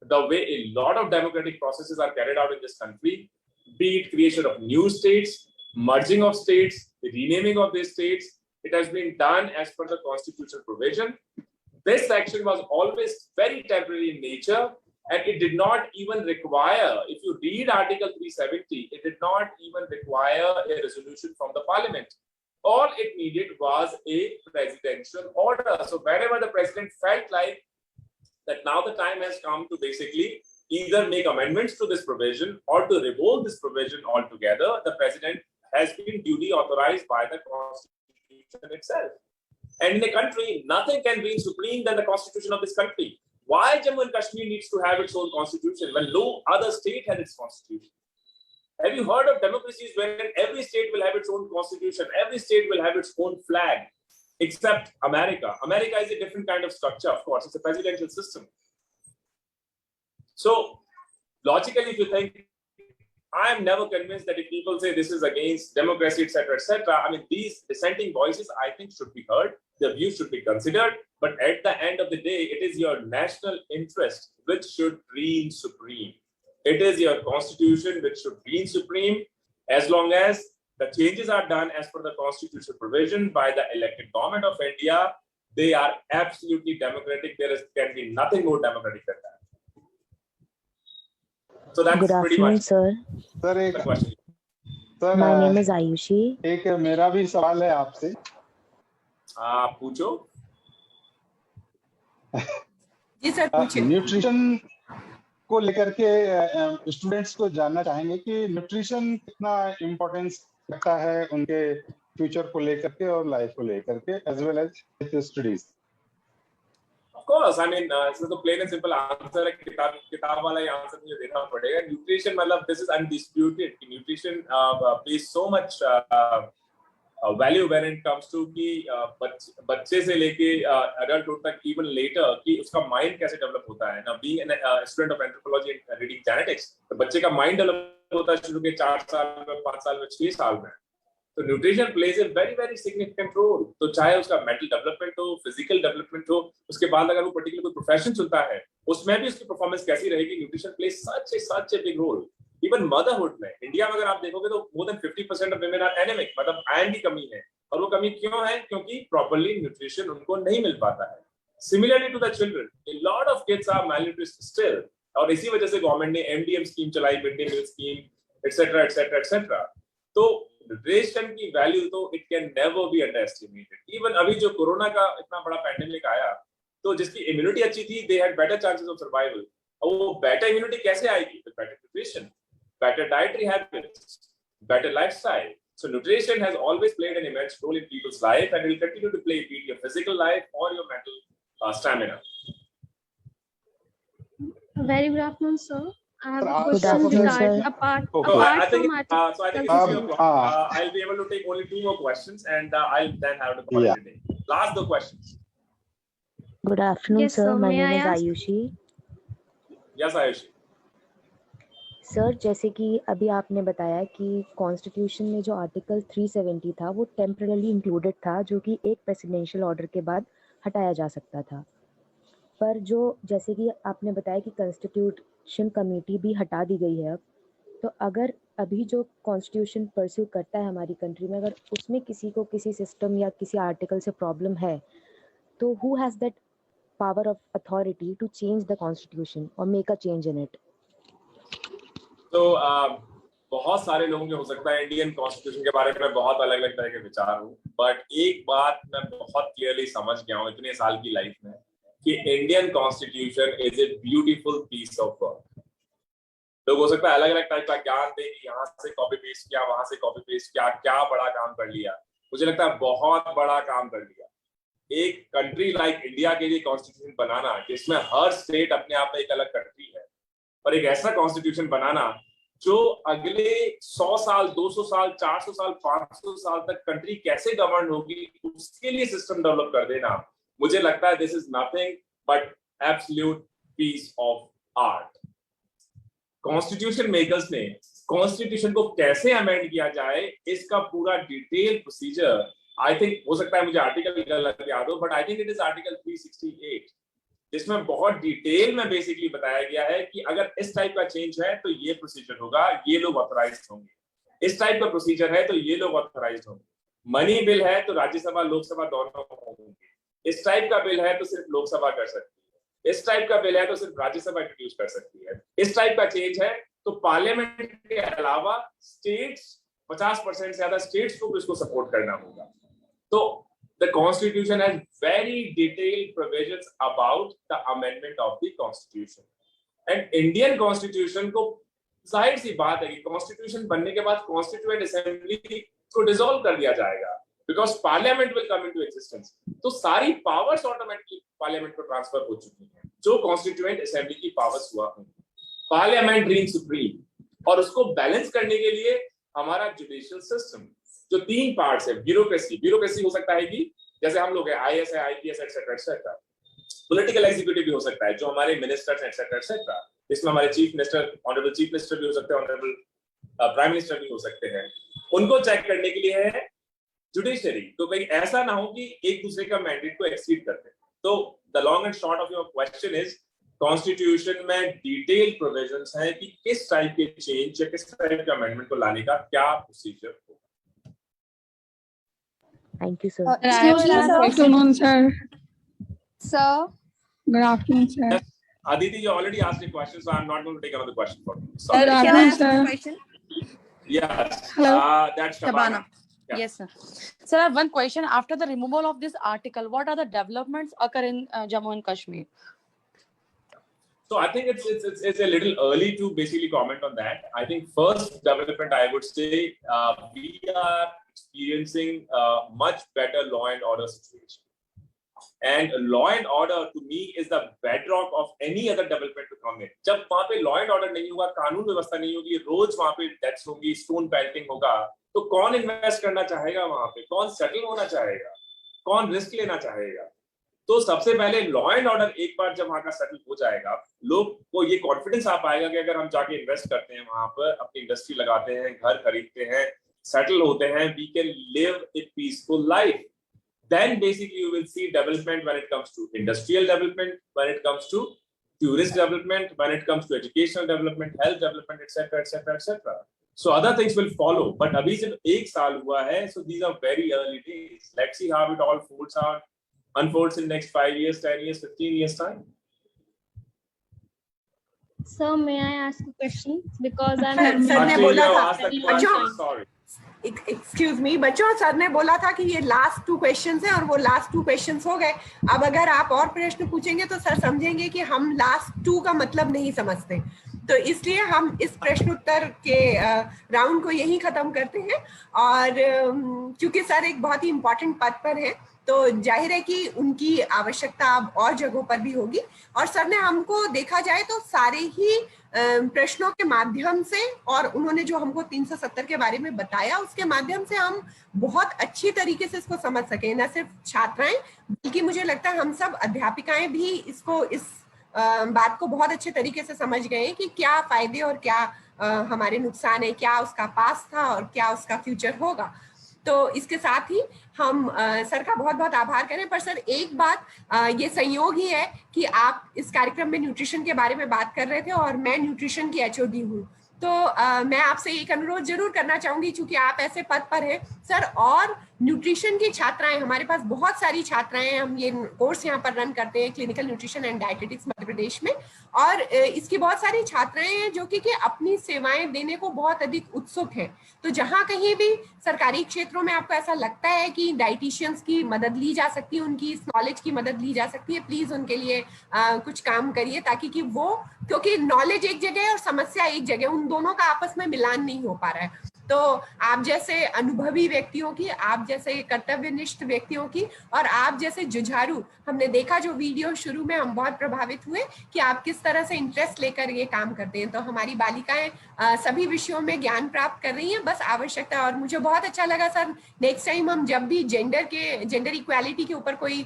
the way a lot of democratic processes are carried out in this country, be it creation of new states, merging of states, the renaming of these states. It has been done as per the constitutional provision. This action was always very temporary in nature, and it did not even require, if you read Article 370, it did not even require a resolution from the parliament. All it needed was a presidential order. So wherever the president felt like that now the time has come to basically either make amendments to this provision or to revoke this provision altogether, the president has been duly authorized by the Constitution itself. And in a country, nothing can be supreme than the Constitution of this country. Why Jammu and Kashmir needs to have its own constitution when no other state has its constitution? Have you heard of democracies wherein every state will have its own constitution, every state will have its own flag, except America? America is a different kind of structure, of course. It's a presidential system. So, logically, if you think, I am never convinced that if people say this is against democracy, etc., I mean, these dissenting voices, I think, should be heard. Their views should be considered. But at the end of the day, it is your national interest which should reign supreme. It is your constitution which should reign supreme. As long as the changes are done as per the constitutional provision by the elected government of India, they are absolutely democratic. Can be nothing more democratic than that. So that's Good pretty afternoon, much sir. the question. Sir My name is Ayushi. एक मेरा भी सवाल है आपसे. पूछो. जी sir पूछिए. Nutrition को लेकर के स्टूडेंट्स को जानना चाहेंगे कि न्यूट्रिशन कितना इम्पोर्टेंस रखता है उनके फ्यूचर को लेकर के और लाइफ को लेकर के as well as studies. Of course, I mean, this is a plain and simple answer है. किताब वाला ही आंसर मुझे देना पड़ेगा. Nutrition मतलब this is undisputed. Nutrition plays so much value when it comes to कि बच्चे से लेके adulthood तक, even later, कि उसका mind कैसे develop होता है. Now, being a student of anthropology and reading genetics, तो बच्चे का mind develop होता है शुरू के 4 साल में, 5 साल में, 6 साल में. तो nutrition plays a very very significant role. तो चाहे उसका मेंटल डेवलपमेंट हो, फिजिकल डेवलपमेंट हो, उसके बाद अगर वो पर्टिकुलर कोई प्रोफेशन चुनता है, उसमें भी उसकी परफॉर्मेंस कैसी रहेगी, nutrition plays such a big role. Even motherhood में इंडिया में अगर आप देखोगे तो more than 50% of women are anaemic, मतलब आयरन की कमी है. और वो कमी क्यों है? क्योंकि प्रॉपर्ली न्यूट्रिशन उनको नहीं मिल पाता है. Similarly to the children, a lot of kids are malnourished still. और इसी वजह से गवर्नमेंट ने MDM स्कीम चलाई, mid day meal scheme, etcetera etcetera etcetera. तो न्यूट्रिशन की वैल्यू तो it can never be underestimated. Even अभी जो कोरोना का इतना बड़ा पैंडेमिक आया, तो जिसकी इम्यूनिटी अच्छी थी, they had better chances of survival. और वो बेटर इम्यूनिटी कैसे आएगी? With better nutrition, better dietary habits, better lifestyle. So nutrition has always played an immense role in people's life, and it will continue to play, be it your physical life or your mental stamina. Very good afternoon, sir. I have a Good question afternoon, regarding sir. apart I think, from so I think I'll be able to take only 2 more questions, and I'll then have to call it a day. Last 2 questions. Good afternoon, Yes, sir. sir. My May name I is ask? Ayushi. Yes, Ayushi. Sir, जैसे कि अभी आपने बताया कि constitution में जो article 370 था वो टेम्परली इंक्लूडेड था, जो कि एक प्रेसिडेंशियल ऑर्डर के बाद हटाया जा सकता था. पर जो जैसे कि आपने बताया कि कॉन्स्टिट्यूशन कमेटी भी हटा दी गई है अब, तो अगर अभी जो कॉन्स्टिट्यूशन परस्यू करता है हमारी कंट्री में, अगर उसमें किसी को किसी सिस्टम या किसी आर्टिकल से प्रॉब्लम है, तो who has that power of authority to change the constitution और make a change in it? तो बहुत सारे लोगों के हो सकता है इंडियन कॉन्स्टिट्यूशन के बारे में बहुत अलग अलग तरह के विचार हो, बट एक बात मैं बहुत क्लियरली समझ गया हूँ इतने साल की लाइफ में कि Indian constitution is a beautiful piece of work. लोग हो सकता है अलग अलग टाइप का ज्ञान दे कि यहाँ से कॉपी पेस्ट किया, वहां से कॉपी पेस्ट किया, क्या बड़ा काम कर लिया. मुझे लगता है बहुत बड़ा काम कर लिया. एक कंट्री लाइक इंडिया के लिए कॉन्स्टिट्यूशन बनाना जिसमें हर स्टेट अपने आप में एक अलग कंट्री है, और एक ऐसा कॉन्स्टिट्यूशन बनाना जो अगले 100 साल, 200 साल, 400 साल, 500 साल तक कंट्री कैसे गवर्न होगी, उसके लिए सिस्टम डेवलप कर देना, मुझे लगता है this is nothing but absolute piece of art. Constitution makers ने कॉन्स्टिट्यूशन को कैसे अमेंड किया जाए इसका पूरा डिटेल प्रोसीजर, आई थिंक हो सकता है मुझे आर्टिकल गलत याद हो, but I think it is article 368, जिसमें बहुत डिटेल में बेसिकली बताया गया है कि अगर इस टाइप का चेंज है तो ये प्रोसीजर होगा, ये लोग ऑथराइज्ड होंगे. इस टाइप का प्रोसीजर है तो ये लोग ऑथराइज्ड होंगे. मनी बिल है तो राज्यसभा लोकसभा दोनों होंगे. इस टाइप का बिल है तो सिर्फ लोकसभा कर सकती है. इस टाइप का बिल है तो सिर्फ राज्यसभा इंट्रोड्यूस कर सकती है. इस टाइप का चेंज है तो पार्लियामेंट के अलावा स्टेट्स 50% से ज्यादा स्टेट्स को इसको सपोर्ट करना होगा. तो the constitution has very detailed provisions about the amendment of the constitution, and Indian constitution को जाहिर सी बात है कि constitution बनने के बाद constituent assembly को dissolve कर दिया जाएगा because parliament will come into existence. तो सारी powers automatically parliament को transfer हो चुकी हैं जो constituent assembly की powers हुआ होंगी. parliament reigns supreme, और उसको बैलेंस करने के लिए हमारा जुडिशियल सिस्टम जो 3 पार्ट्स है, ब्यूरोक्रेसी हो सकता है कि जैसे हम लोग है IAS है, IPS etcetera etcetera. Political executive भी हो सकता है जो हमारे मिनिस्टर्स एटसेट्रा एटसेट्रा. इसमें हमारे chief minister, honourable chief minister भी हो सकते हैं, ऑनरेबल प्राइम मिनिस्टर भी हो सकते हैं. उनको चेक करने के लिए है जुडिशरी. तो भाई ऐसा ना हो कि एक दूसरे का मैंडेट को एक्सीड करते. तो the long and short of your question is constitution में डिटेल प्रोविजंस हैं कि किस टाइप के चेंज या किस टाइप के अमेंडमेंट को लाने का क्या प्रोसीजर होगा. Thank you, sir. Good afternoon, sir. Sir. Good afternoon, sir. Yes. Aditi, you already asked a question, so I'm not going to take another question from you. Sir, can I ask a question? Yes. Hello. That's Shabana. Yeah. Yes, sir. Sir, I have one question. After the removal of this article, what are the developments occur in Jammu and Kashmir? So I think it's a little early to basically comment on that. I think first development I would say we are experiencing much better law and order situation, and law and order to me is the bedrock of any other development to come in. जब वहाँ पे law and order नहीं होगा, कानून व्यवस्था नहीं होगी, रोज वहाँ पे डेथ्स होंगी, स्टोन पेल्टिंग होगा, तो कौन इन्वेस्ट करना चाहेगा वहाँ पे, कौन सेटल होना चाहेगा, कौन रिस्क लेना चाहेगा. तो सबसे पहले लॉ एंड ऑर्डर एक बार जब वहां का सेटल हो जाएगा, लोग को ये कॉन्फिडेंस आ पाएगा कि अगर हम जाके इन्वेस्ट करते हैं वहां पर, अपनी इंडस्ट्री लगाते हैं, घर खरीदते हैं, सेटल होते हैं, we can live a peaceful life. Then basically you will see development when it comes to industrial development, when it comes to tourist development, when it comes to educational development, health development, etc., etc., etc. So other things will follow. But अभी सिर्फ 1 साल हुआ है, so these are very early days. Let's see how it all folds out. unfolds in next 5 years, 10 years, 15 years time? Sir, may I ask a question? Because I'm sir ने Actually, बोला you था asked that बच्चों question. Sorry. Excuse me बच्चों, sir ने बोला था कि ये लास्ट 2 क्वेश्चंस हैं और वो लास्ट 2 क्वेश्चंस हो गए। अब अगर आप और प्रश्न पूछेंगे तो सर समझेंगे कि हम लास्ट 2 का मतलब नहीं समझते, तो इसलिए हम इस प्रश्न उत्तर के राउंड को यहीं खत्म करते हैं। और क्योंकि सर एक बहुत ही इम्पोर्टेंट पद पर है, तो जाहिर है कि उनकी आवश्यकता अब और जगहों पर भी होगी। और सर ने हमको देखा जाए तो सारे ही प्रश्नों के माध्यम से और उन्होंने जो हमको 370 के बारे में बताया उसके माध्यम से हम बहुत अच्छी तरीके से इसको समझ सके। न सिर्फ छात्राएं बल्कि मुझे लगता है हम सब अध्यापिकाएं भी इसको इस बात को बहुत अच्छे तरीके से समझ गए हैं कि क्या फायदे और क्या हमारे नुकसान है, क्या उसका पास था और क्या उसका फ्यूचर होगा। तो इसके साथ ही हम सर का बहुत बहुत आभार करें। पर सर एक बात, ये संयोग ही है कि आप इस कार्यक्रम में न्यूट्रिशन के बारे में बात कर रहे थे और मैं न्यूट्रिशन की एचओडी हूँ, तो मैं आपसे एक अनुरोध जरूर करना चाहूंगी, क्योंकि आप ऐसे पद पर हैं सर, और न्यूट्रिशन की छात्राएं, हमारे पास बहुत सारी छात्राएं हैं, हम ये कोर्स यहाँ पर रन करते हैं clinical nutrition and dietetics Madhya Pradesh में, और इसकी बहुत सारी छात्राएं हैं जो कि अपनी सेवाएं देने को बहुत अधिक उत्सुक हैं। तो जहाँ कहीं भी सरकारी क्षेत्रों में आपको ऐसा लगता है कि डाइटिशियंस की मदद ली जा सकती है, उनकी इस नॉलेज की मदद ली जा सकती है, प्लीज उनके लिए कुछ काम करिए, ताकि कि वो, क्योंकि नॉलेज एक जगह है और समस्या एक जगह, उन दोनों का आपस में मिलान नहीं हो पा रहा है। तो आप जैसे अनुभवी व्यक्तियों की, आप जैसे कर्तव्यनिष्ठ व्यक्तियों की और आप जैसे जुझारू, हमने देखा जो वीडियो शुरू में हम बहुत प्रभावित हुए कि आप किस तरह से इंटरेस्ट लेकर ये काम करते हैं। तो हमारी बालिकाएं सभी विषयों में ज्ञान प्राप्त कर रही हैं, बस आवश्यकता। और मुझे बहुत अच्छा लगा सर, नेक्स्ट टाइम हम जब भी जेंडर इक्वालिटी के ऊपर कोई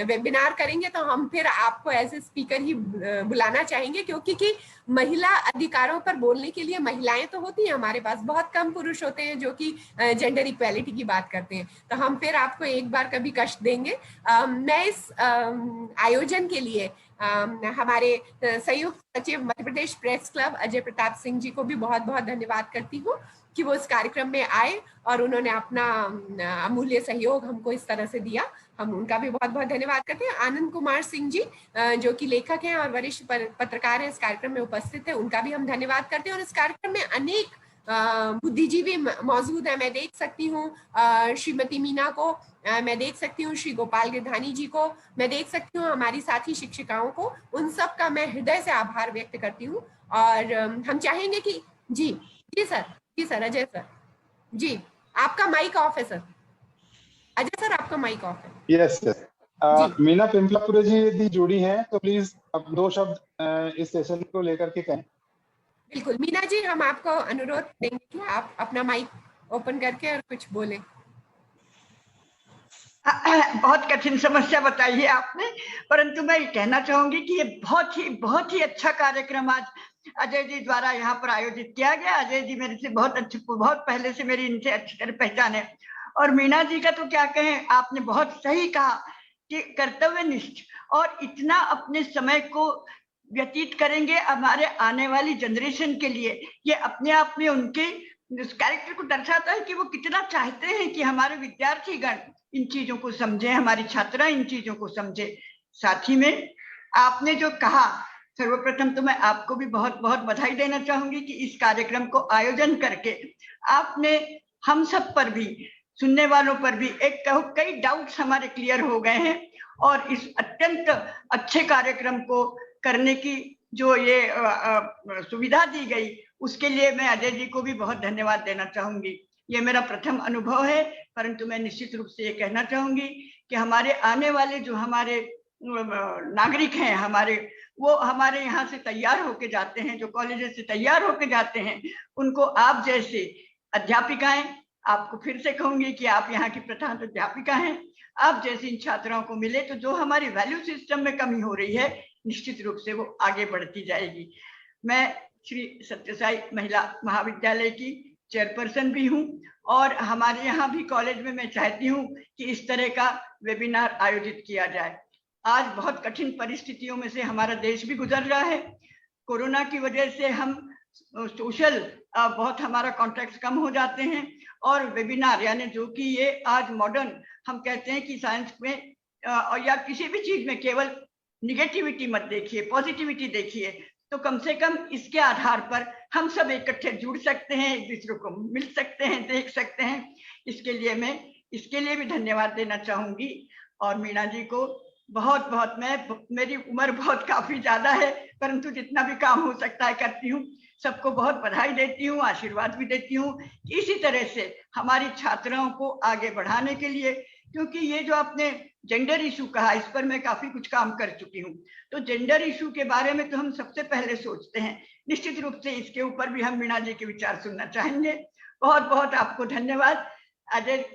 वेबिनार करेंगे तो हम फिर आपको एज ए स्पीकर ही बुलाना चाहेंगे, क्योंकि महिला अधिकारों पर बोलने के लिए महिलाएं तो होती हैं हमारे पास, बहुत कम पुरुष होते हैं जो कि जेंडर इक्वालिटी की बात करते हैं। तो हम फिर आपको एक बार कभी कष्ट देंगे। मैं इस आयोजन के लिए हमारे संयुक्त सचिव मध्य प्रदेश प्रेस क्लब अजय प्रताप सिंह जी को भी बहुत बहुत धन्यवाद करती हूँ कि वो इस कार्यक्रम में आए और उन्होंने अपना अमूल्य सहयोग हमको इस तरह से दिया। हम उनका भी बहुत बहुत धन्यवाद करते हैं। आनंद कुमार सिंह जी जो कि लेखक हैं और वरिष्ठ पत्रकार हैं, इस कार्यक्रम में उपस्थित है, उनका भी हम धन्यवाद करते हैं। और इस कार्यक्रम में अनेक बुद्धिजीवी मौजूद है, मैं देख सकती हूँ श्रीमती मीना को, मैं देख सकती हूँ श्री गोपाल गिरधानी जी को, मैं देख सकती हूँ हमारी साथी शिक्षिकाओं को, उन सब का मैं हृदय से आभार व्यक्त करती हूँ। और हम चाहेंगे कि जी सर अजय सर जी, आपका माइक ऑफ है सर। अजय सर आपका माइक ऑफ है। यस मीना पिंपलापुरे जी यदि जुड़ी हैं तो प्लीज अब 2 शब्द इस सेशन को लेकर के कहें। बिल्कुल मीना जी, हम आपको अनुरोध देंगे कि आप अपना माइक ओपन करके और कुछ बोलें। बहुत कठिन समस्या बताई है आपने, परंतु मैं ये कहना चाहूंगी कि ये बहुत ही अच्छा कार्यक्रम आज अजय जी द्वारा यहाँ पर आयोजित किया गया। अजय जी मेरे से बहुत पहले से मेरी इनसे अच्छी तरह पहचान है। और मीना जी का तो क्या कहें, आपने बहुत सही कहा कि कर्तव्यनिष्ठ और इतना अपने समय को व्यतीत करेंगे हमारे आने वाली जनरेशन के लिए, ये अपने आप में उनके उस कैरेक्टर को दर्शाता है कि वो कितना चाहते हैं कि हमारे विद्यार्थीगण इन चीजों को समझे, हमारी छात्रा इन चीजों को समझे। साथ ही में आपने जो कहा, सर्वप्रथम तो मैं आपको भी बहुत बहुत बधाई देना चाहूंगी कि इस कार्यक्रम को आयोजन करके आपने हम सब पर भी, सुनने वालों पर भी कई डाउट्स हमारे क्लियर हो गए हैं। और इस अत्यंत अच्छे कार्यक्रम को करने की जो ये सुविधा दी गई, उसके लिए मैं अजय जी को भी बहुत धन्यवाद देना चाहूंगी। ये मेरा प्रथम अनुभव है, परंतु मैं निश्चित रूप से ये कहना चाहूंगी कि हमारे आने वाले जो हमारे नागरिक हैं, वो हमारे यहाँ से तैयार होके जाते हैं, जो कॉलेजेस से तैयार होके जाते हैं, उनको आप जैसे अध्यापिकाएं, आपको फिर से कहूंगी कि आप यहाँ की प्रधान अध्यापिका हैं, आप जैसी इन छात्राओं को मिले तो जो हमारी वैल्यू सिस्टम में कमी हो रही है, निश्चित रूप से वो आगे बढ़ती जाएगी। मैं श्री सत्यसाई महिला महाविद्यालय की चेयरपर्सन भी हूँ और हमारे यहाँ भी कॉलेज में मैं चाहती हूँ कि इस तरह का वेबिनार आयोजित किया जाए। आज बहुत कठिन परिस्थितियों में से हमारा देश भी गुजर रहा है। कोरोना की वजह से हम सोशल बहुत हमारा कॉन्टैक्ट कम हो जाते हैं और वेबिनार यानी जो कि ये आज मॉडर्न हम कहते हैं कि साइंस में या किसी भी चीज में केवल निगेटिविटी मत देखिए, पॉजिटिविटी देखिए। तो कम से कम इसके आधार पर हम सब इकट्ठे जुड़ सकते हैं, एक दूसरे को मिल सकते हैं, देख सकते हैं। इसके लिए भी धन्यवाद देना चाहूंगी। और मीना जी को बहुत बहुत, मेरी उम्र बहुत काफी ज्यादा है, परंतु जितना भी काम हो सकता है करती हूँ। सबको बहुत बधाई देती हूँ, आशीर्वाद भी देती हूँ इसी तरह से हमारी छात्राओं को आगे बढ़ाने के लिए। क्योंकि ये जो आपने जेंडर इशू कहा, इस पर मैं काफी कुछ काम कर चुकी हूँ। तो जेंडर इशू के बारे में तो हम सबसे पहले सोचते हैं। निश्चित रूप से इसके ऊपर भी हम मीना जी के विचार सुनना चाहेंगे। बहुत बहुत आपको धन्यवाद। अजय,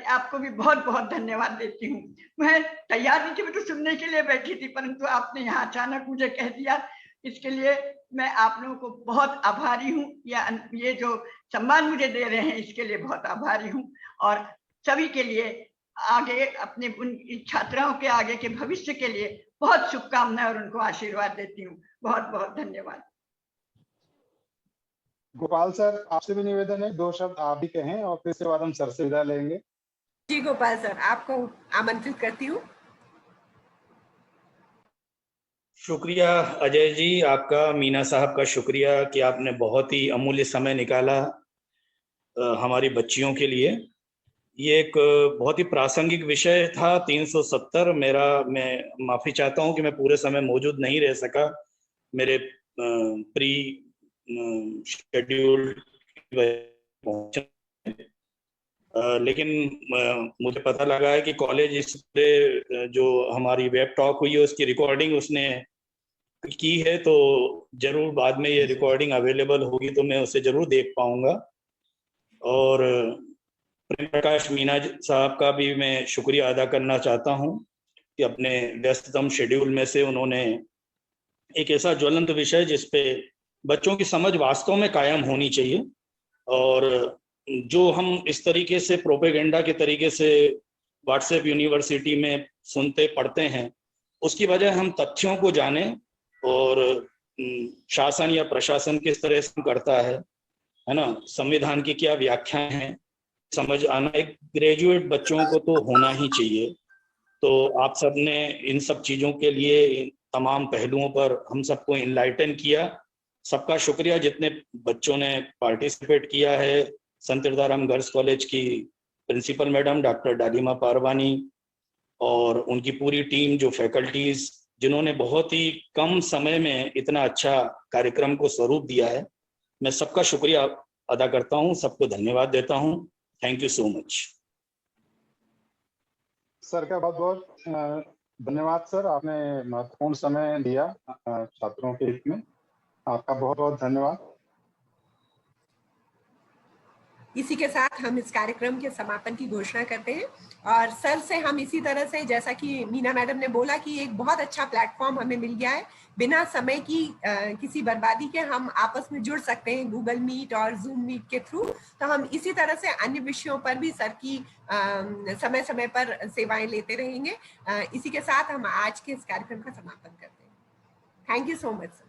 आपको भी बहुत बहुत धन्यवाद देती हूँ। मैं तैयार नहीं थी, मैं तो सुनने के लिए बैठी थी, परंतु आपने यहाँ अचानक मुझे कह दिया, इसके लिए मैं आप लोगों को बहुत आभारी हूँ। ये जो सम्मान मुझे दे रहे हैं इसके लिए बहुत आभारी हूँ। और सभी के लिए आगे अपने उन छात्राओं के आगे के भविष्य के लिए बहुत शुभकामनाएं और उनको आशीर्वाद देती हूँ। बहुत बहुत धन्यवाद। गोपाल सर, आपसे भी निवेदन है, 2 शब्द आप भी कहें और फिर इसके बाद हम सर से विदा लेंगे। जी गोपाल सर, आपको आमंत्रित करती हूँ। शुक्रिया अजय जी, आपका, मीना साहब का शुक्रिया कि आपने बहुत ही अमूल्य समय निकाला हमारी बच्चियों के लिए। ये एक बहुत ही प्रासंगिक विषय था 370। मैं माफी चाहता हूं कि मैं पूरे समय मौजूद नहीं रह सका, मेरे प्री शेड्यूल लेकिन मुझे पता लगा है कि कॉलेज इस पे जो हमारी वेब टॉक हुई है उसकी रिकॉर्डिंग उसने की है, तो जरूर बाद में ये रिकॉर्डिंग अवेलेबल होगी तो मैं उसे जरूर देख पाऊंगा। और प्रेम प्रकाश मीना साहब का भी मैं शुक्रिया अदा करना चाहता हूं कि अपने व्यस्ततम शेड्यूल में से उन्होंने एक ऐसा ज्वलंत विषय जिस पे बच्चों की समझ वास्तव में कायम होनी चाहिए, और जो हम इस तरीके से प्रोपेगेंडा के तरीके से व्हाट्सएप यूनिवर्सिटी में सुनते पढ़ते हैं, उसकी वजह हम तथ्यों को जानें और शासन या प्रशासन किस तरह से करता है ना, संविधान की क्या व्याख्या है, समझ आना एक ग्रेजुएट बच्चों को तो होना ही चाहिए। तो आप सबने इन सब चीजों के लिए तमाम पहलुओं पर हम सबको इनलाइटन किया। सबका शुक्रिया जितने बच्चों ने पार्टिसिपेट किया है। संत हिरदाराम गर्ल्स कॉलेज की principal madam doctor Dalima Parwani और उनकी पूरी टीम, जो फैकल्टीज जिन्होंने बहुत ही कम समय में इतना अच्छा कार्यक्रम को स्वरूप दिया है, मैं सबका शुक्रिया अदा करता हूं, सबको धन्यवाद देता हूं। Thank you so much. Sir का बहुत बहुत धन्यवाद सर, आपने महत्वपूर्ण समय दिया छात्रों के हित में, आपका बहुत बहुत धन्यवाद। इसी के साथ हम इस कार्यक्रम के समापन की घोषणा करते हैं और सर से हम इसी तरह से, जैसा कि मीना मैडम ने बोला कि एक बहुत अच्छा प्लेटफॉर्म हमें मिल गया है, बिना समय की किसी बर्बादी के हम आपस में जुड़ सकते हैं गूगल मीट और जूम मीट के थ्रू। तो हम इसी तरह से अन्य विषयों पर भी सर की समय समय पर सेवाएं लेते रहेंगे। इसी के साथ हम आज के इस कार्यक्रम का समापन करते हैं। Thank you so much sir.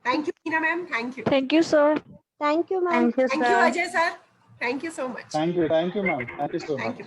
Thank you Meena ma'am. Thank you. Thank you sir. Thank you, ma'am. Thank you, Ajay sir. Thank you so much. Thank you, ma'am. Thank you so much. Thank you.